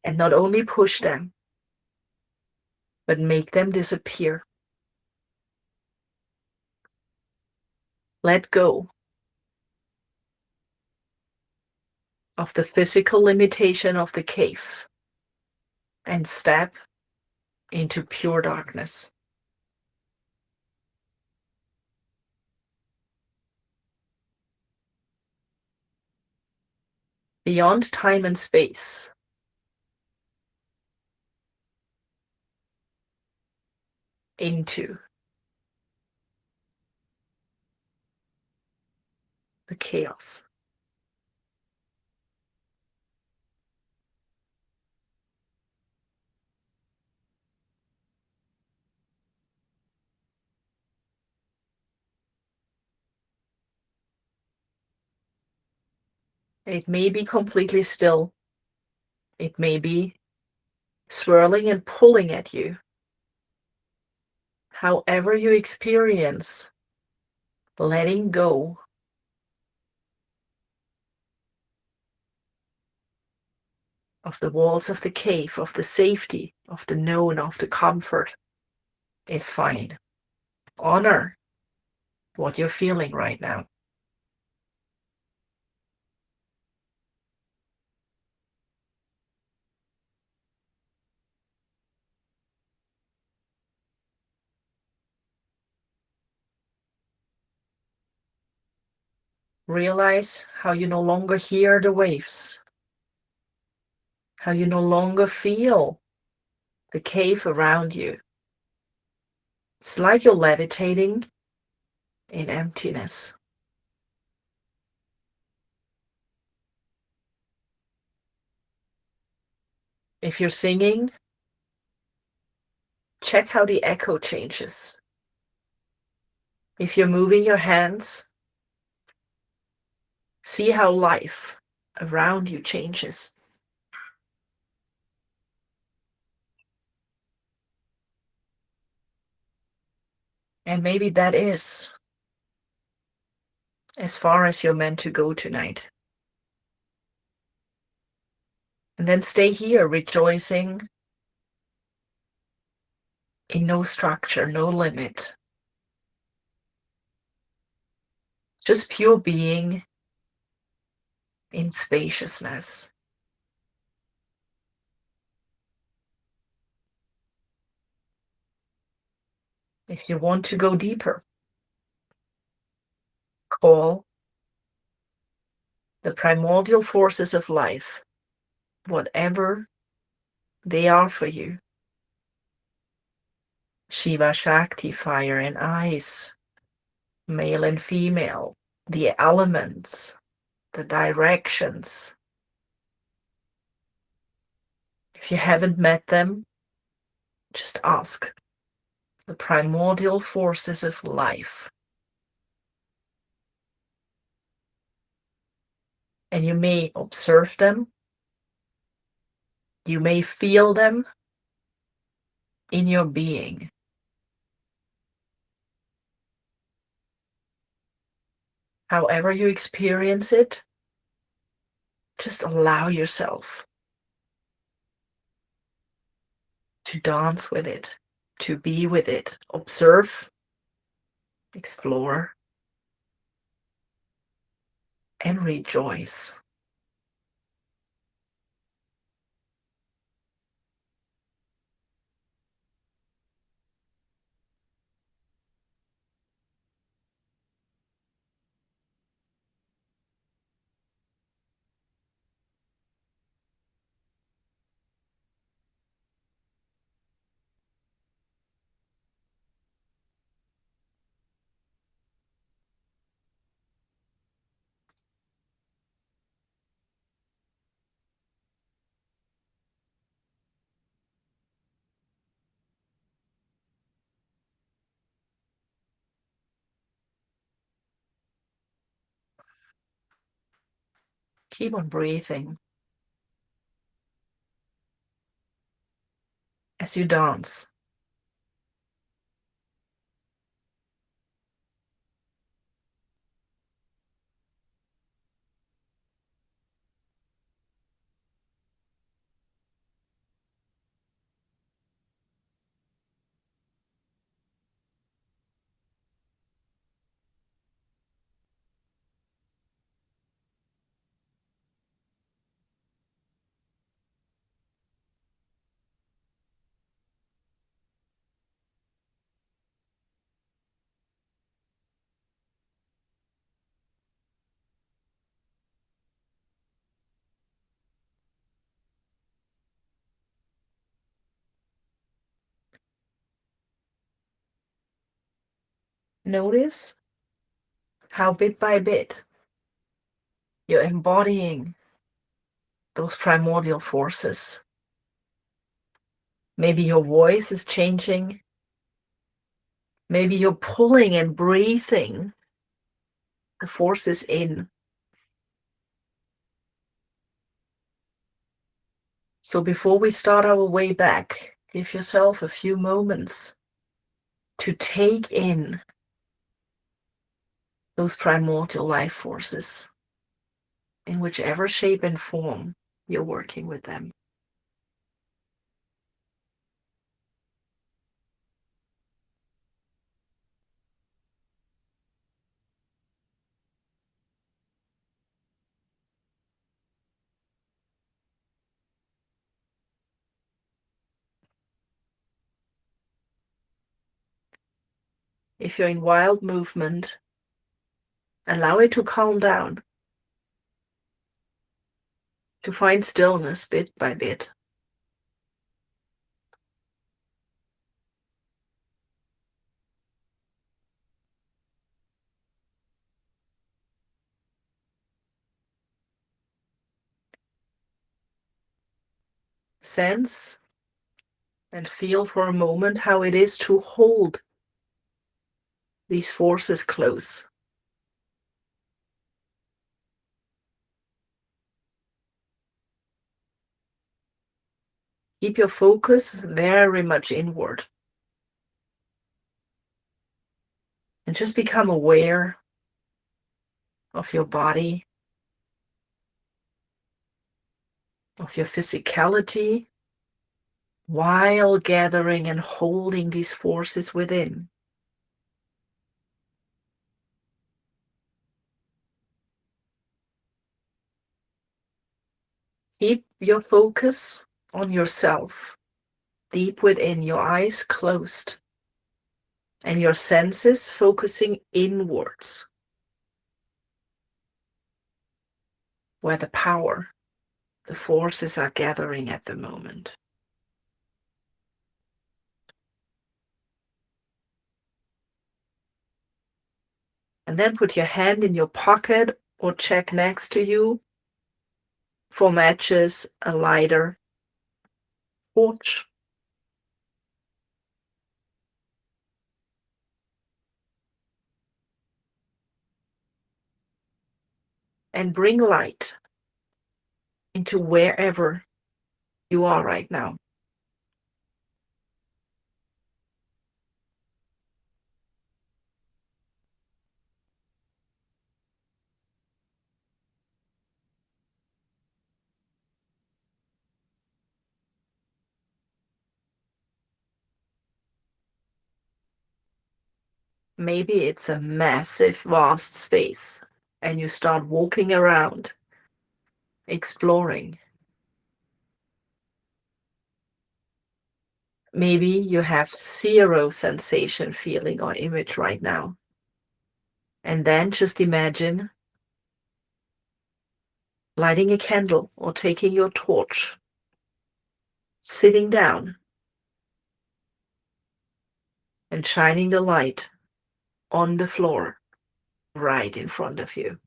And not only push them, but make them disappear. Let go of the physical limitation of the cave and step into pure darkness. Beyond time and space. Into the chaos. It may be completely still. It may be swirling and pulling at you. However you experience letting go of the walls of the cave, of the safety, of the known, of the comfort is fine. Honor what you're feeling right now. Realize how you no longer hear the waves, how you no longer feel the cave around you. It's like you're levitating in emptiness. If you're singing, check how the echo changes. If you're moving your hands, see how life around you changes. And maybe that is as far as you're meant to go tonight. And then stay here rejoicing in no structure, no limit. Just pure being in spaciousness. If you want to go deeper, call the primordial forces of life, whatever they are for you. Shiva, Shakti, fire and ice, male and female, the elements, the directions. If you haven't met them, just ask. The primordial forces of life. And you may observe them. You may feel them in your being. However you experience it, just allow yourself to dance with it, to be with it, observe, explore, and rejoice. Keep on breathing as you dance. Notice how bit by bit you're embodying those primordial forces. Maybe your voice is changing. Maybe you're pulling and breathing the forces in. So before we start our way back, give yourself a few moments to take in those primordial life forces in whichever shape and form you're working with them. If you're in wild movement, Allow it to calm down, to find stillness bit by bit. Sense and feel for a moment how it is to hold these forces close. Keep your focus very much inward. And just become aware of your body, of your physicality, while gathering and holding these forces within. Keep your focus on yourself, deep within, your eyes closed, and your senses focusing inwards, where the power, the forces are gathering at the moment. And then put your hand in your pocket or check next to you for matches, a lighter, torch. And bring light into wherever you are right now. Maybe it's a massive, vast space, and you start walking around, exploring. Maybe you have zero sensation, feeling, or image right now. And then just imagine lighting a candle or taking your torch, sitting down, and shining the light on the floor right in front of you.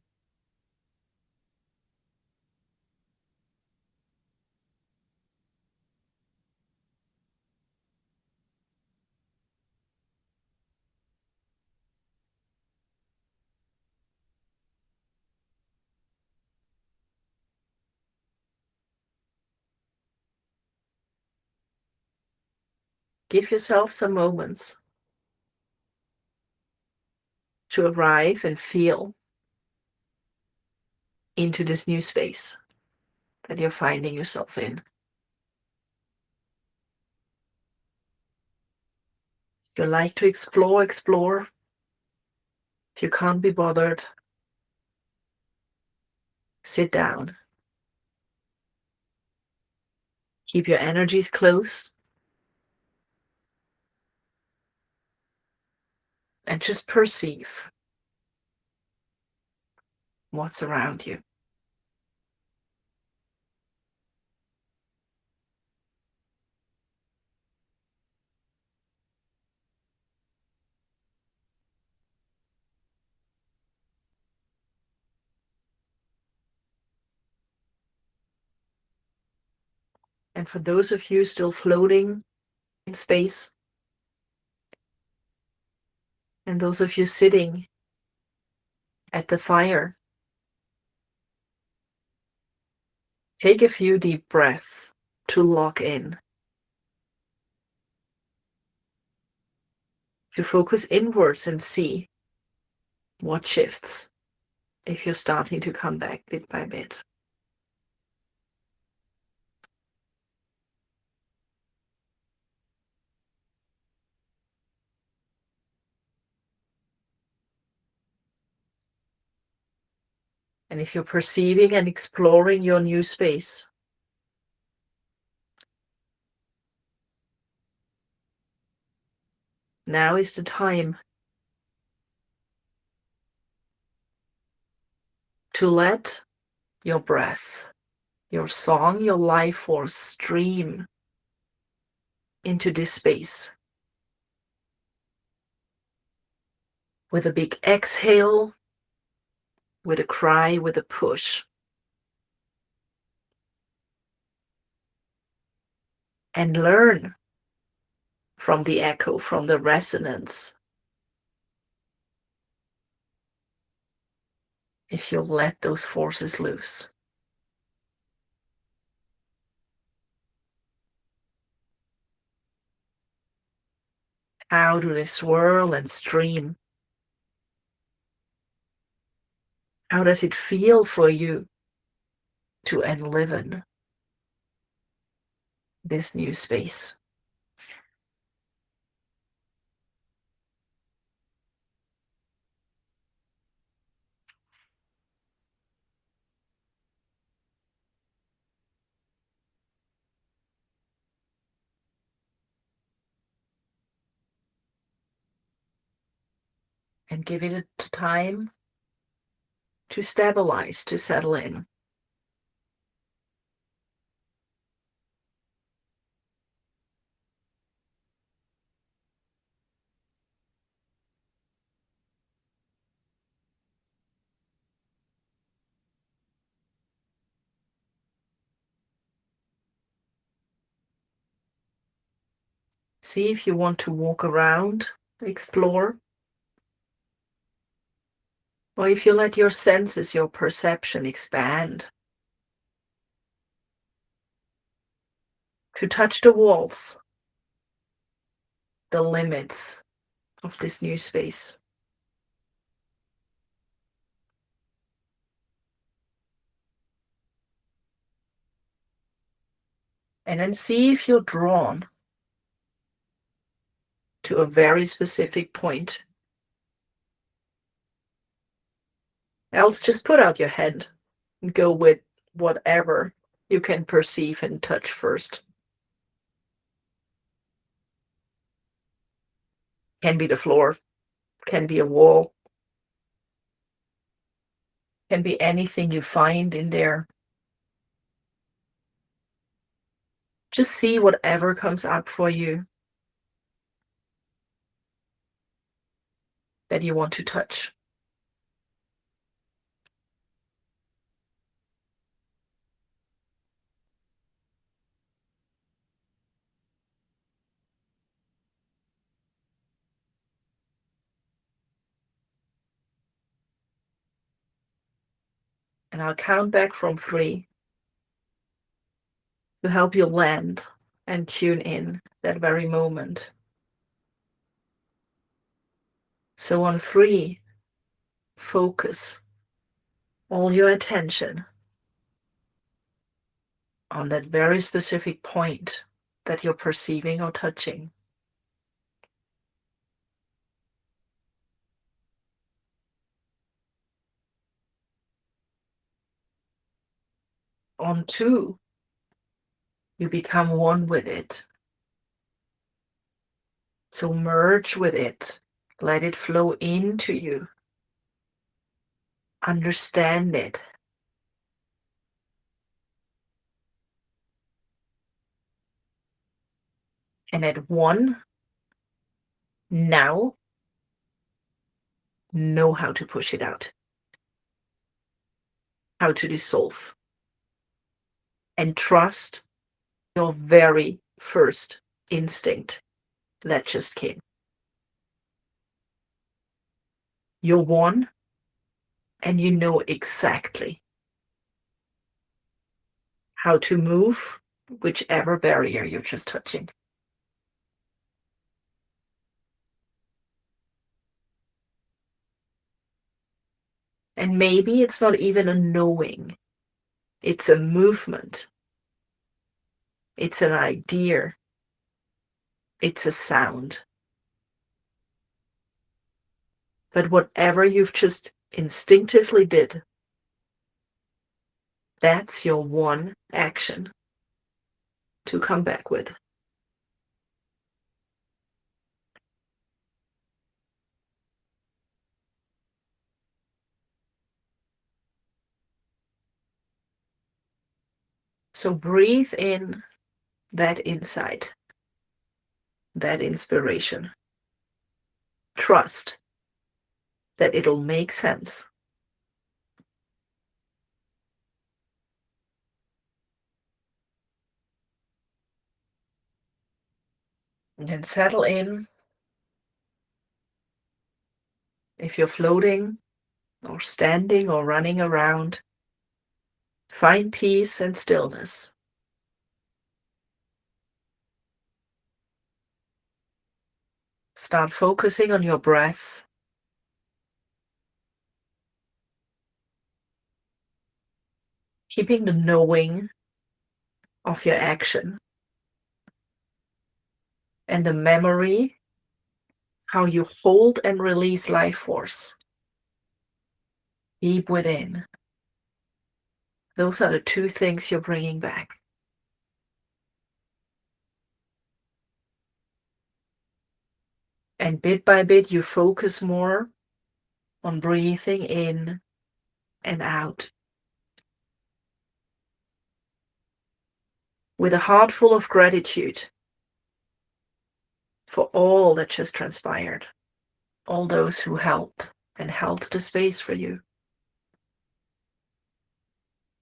Give yourself some moments to arrive and feel into this new space that you're finding yourself in. If you like to explore, explore. If you can't be bothered, sit down. Keep your energies close. And just perceive what's around you. And for those of you still floating in space, and those of you sitting at the fire, take a few deep breaths to lock in, to focus inwards and see what shifts if you're starting to come back bit by bit. And if you're perceiving and exploring your new space, now is the time to let your breath, your song, your life force stream into this space. With a big exhale, with a cry, with a push. And learn from the echo, from the resonance. If you let those forces loose. How do they swirl and stream? How does it feel for you to enliven this new space? And give it time to stabilize, to settle in. See if you want to walk around, explore, or if you let your senses, your perception expand. To touch the walls, the limits of this new space. And then see if you're drawn to a very specific point. Else just put out your hand and go with whatever you can perceive and touch first. Can be the floor, can be a wall, can be anything you find in there. Just see whatever comes up for you that you want to touch. And I'll count back from 3 to help you land and tune in that very moment. So on 3, focus all your attention on that very specific point that you're perceiving or touching. On 2, you become one with it. So merge with it. Let it flow into you. Understand it. And at 1, now, know how to push it out. How to dissolve. And trust your very first instinct that just came. You're 1, and you know exactly how to move whichever barrier you're just touching. And maybe it's not even a knowing. It's a movement. It's an idea. It's a sound. But whatever you've just instinctively did, that's your 1 action to come back with. So breathe in that insight, that inspiration. Trust that it'll make sense. And then settle in. If you're floating or standing or running around, find peace and stillness. Start focusing on your breath. Keeping the knowing of your action and the memory, how you hold and release life force deep within. Those are the two things you're bringing back. And bit by bit, you focus more on breathing in and out. With a heart full of gratitude for all that just transpired, all those who helped and held the space for you.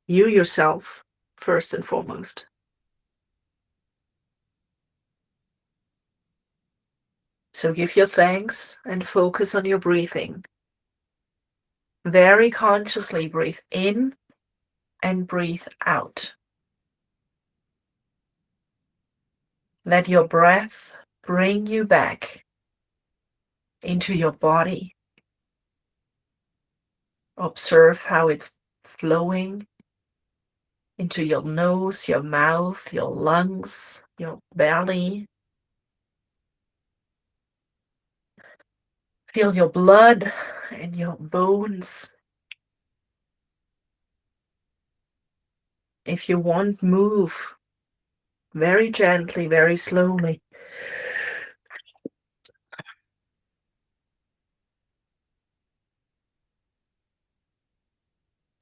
You yourself, first and foremost. So give your thanks and focus on your breathing. Very consciously breathe in and breathe out. Let your breath bring you back into your body. Observe how it's flowing into your nose, your mouth, your lungs, your belly. Feel your blood and your bones. If you want, move very gently, very slowly.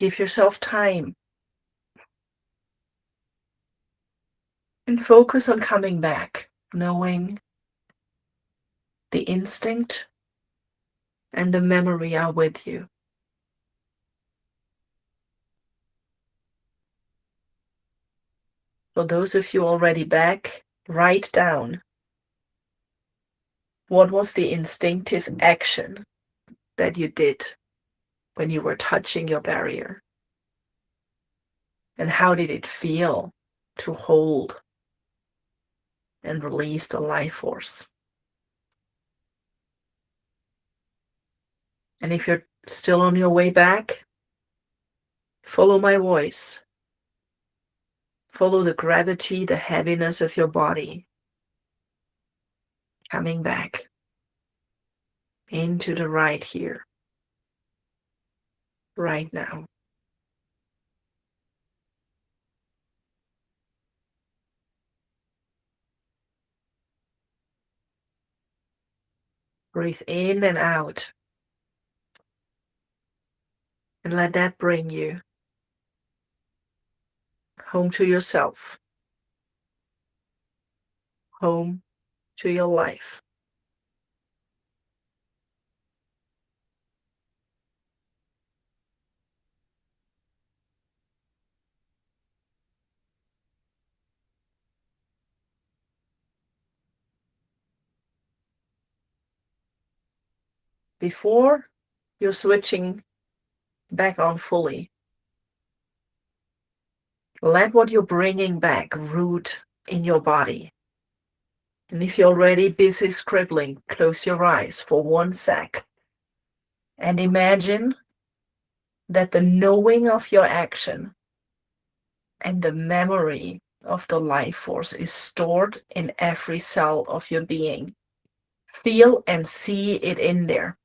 Give yourself time. And focus on coming back, knowing the instinct and the memory are with you. For those of you already back, write down what was the instinctive action that you did when you were touching your barrier. And how did it feel to hold and release the life force? And if you're still on your way back, follow my voice. Follow the gravity, the heaviness of your body. Coming back into the right here, right now. Breathe in and out. And let that bring you home to yourself, home to your life. Before you're switching back on fully, let what you're bringing back root in your body. And if you're already busy scribbling, close your eyes for 1 sec and imagine that the knowing of your action and the memory of the life force is stored in every cell of your being. Feel and see it in there.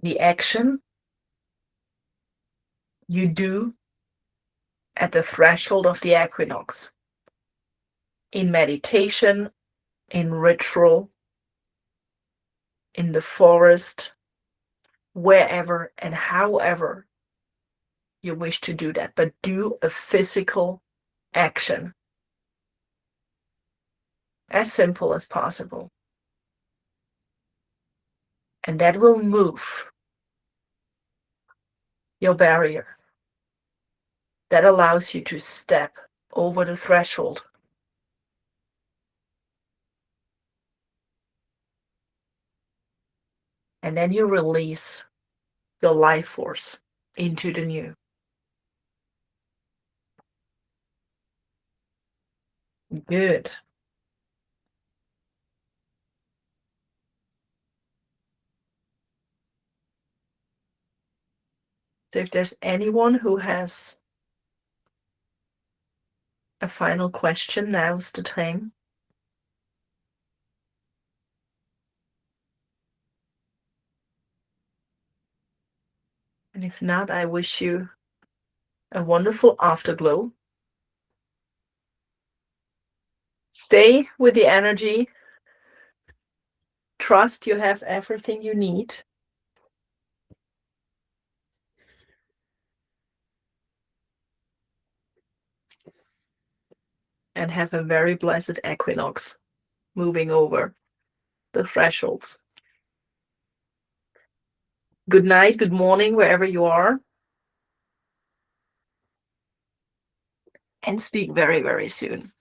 The action you do at the threshold of the equinox, in meditation, in ritual, in the forest, wherever and however you wish to do that, but do a physical action as simple as possible. And that will move your barrier. That allows you to step over the threshold. And then you release your life force into the new. Good. So if there's anyone who has a final question, now's the time. And if not, I wish you a wonderful afterglow. Stay with the energy. Trust you have everything you need. And have a very blessed equinox moving over the thresholds. Good night, good morning, wherever you are. And speak very, very soon.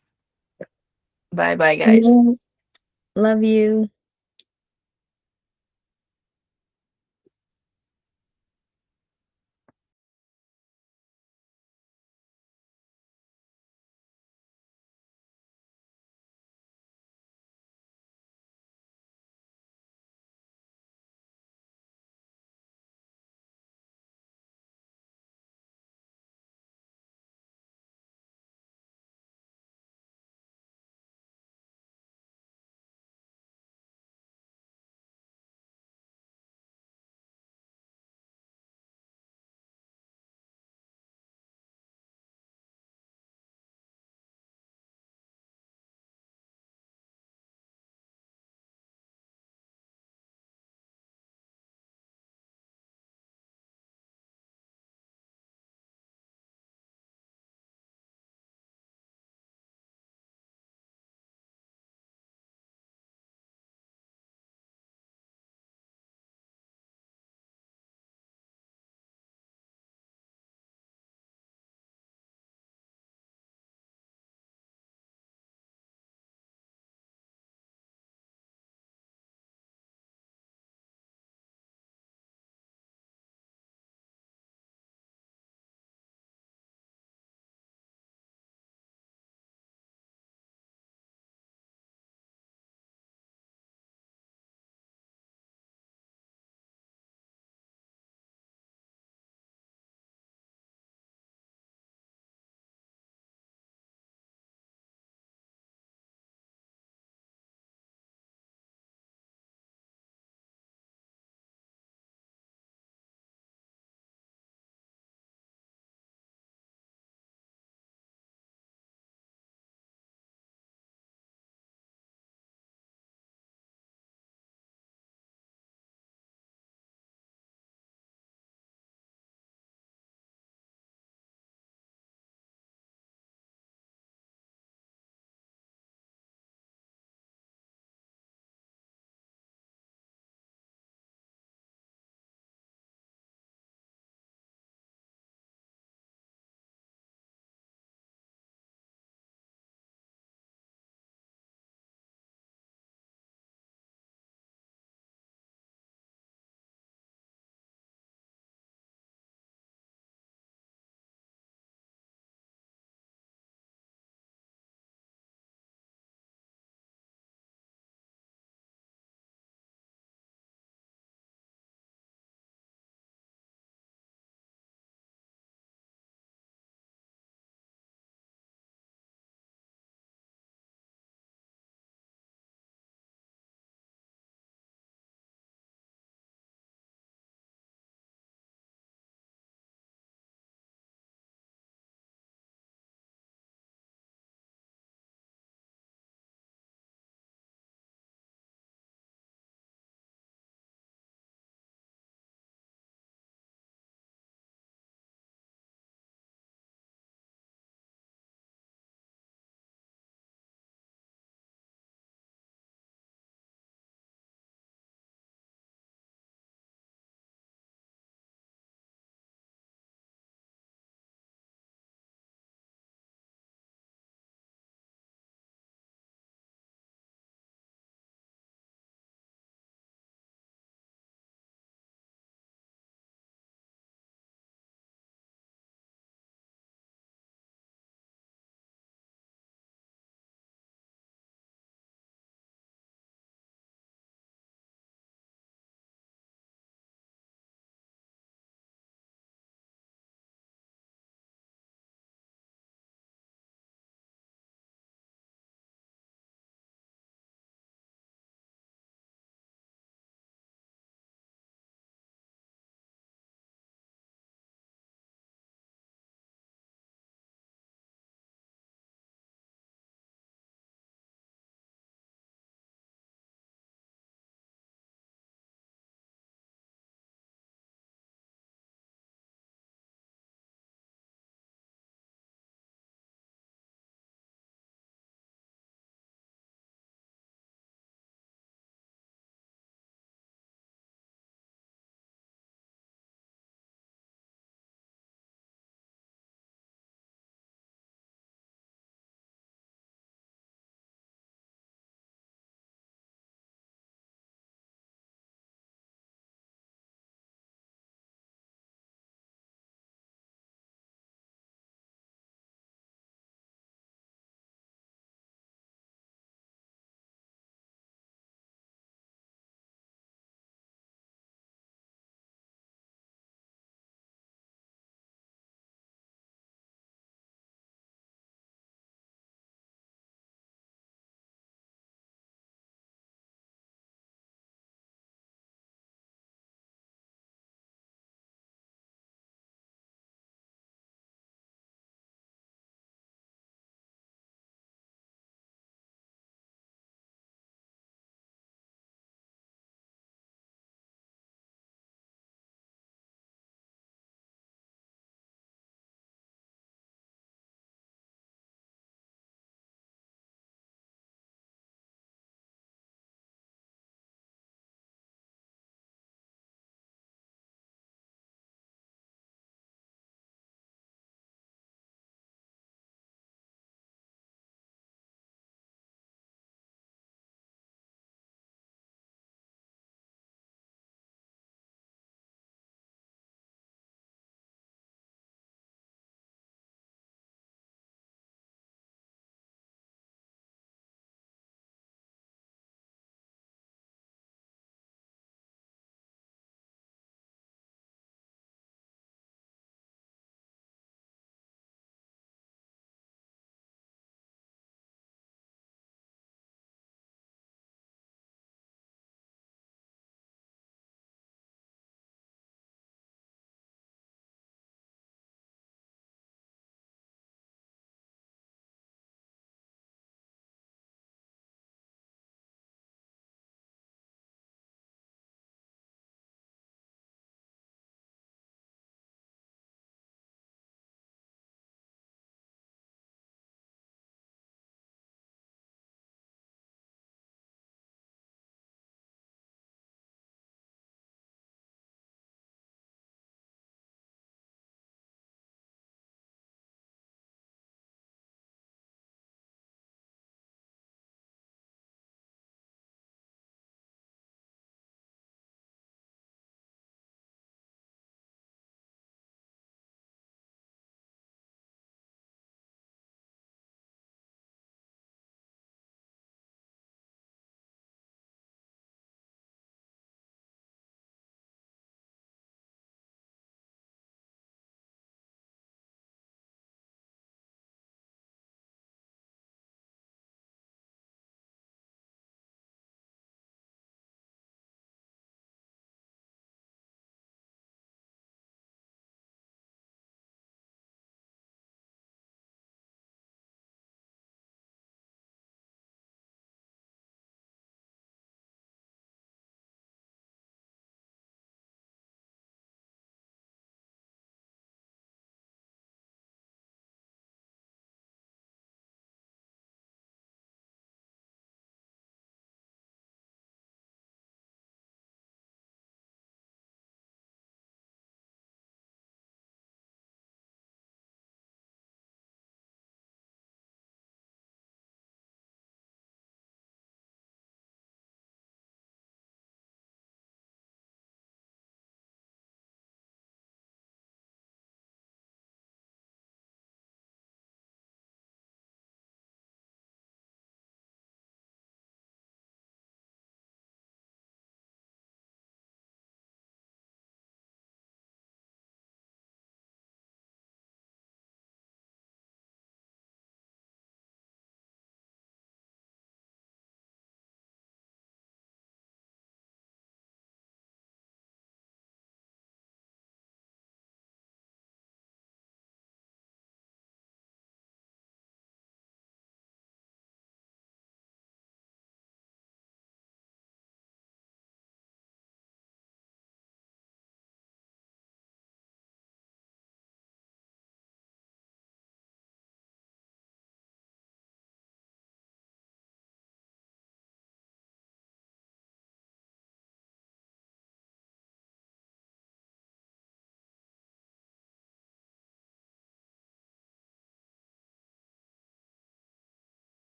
Bye-bye, guys. Love you.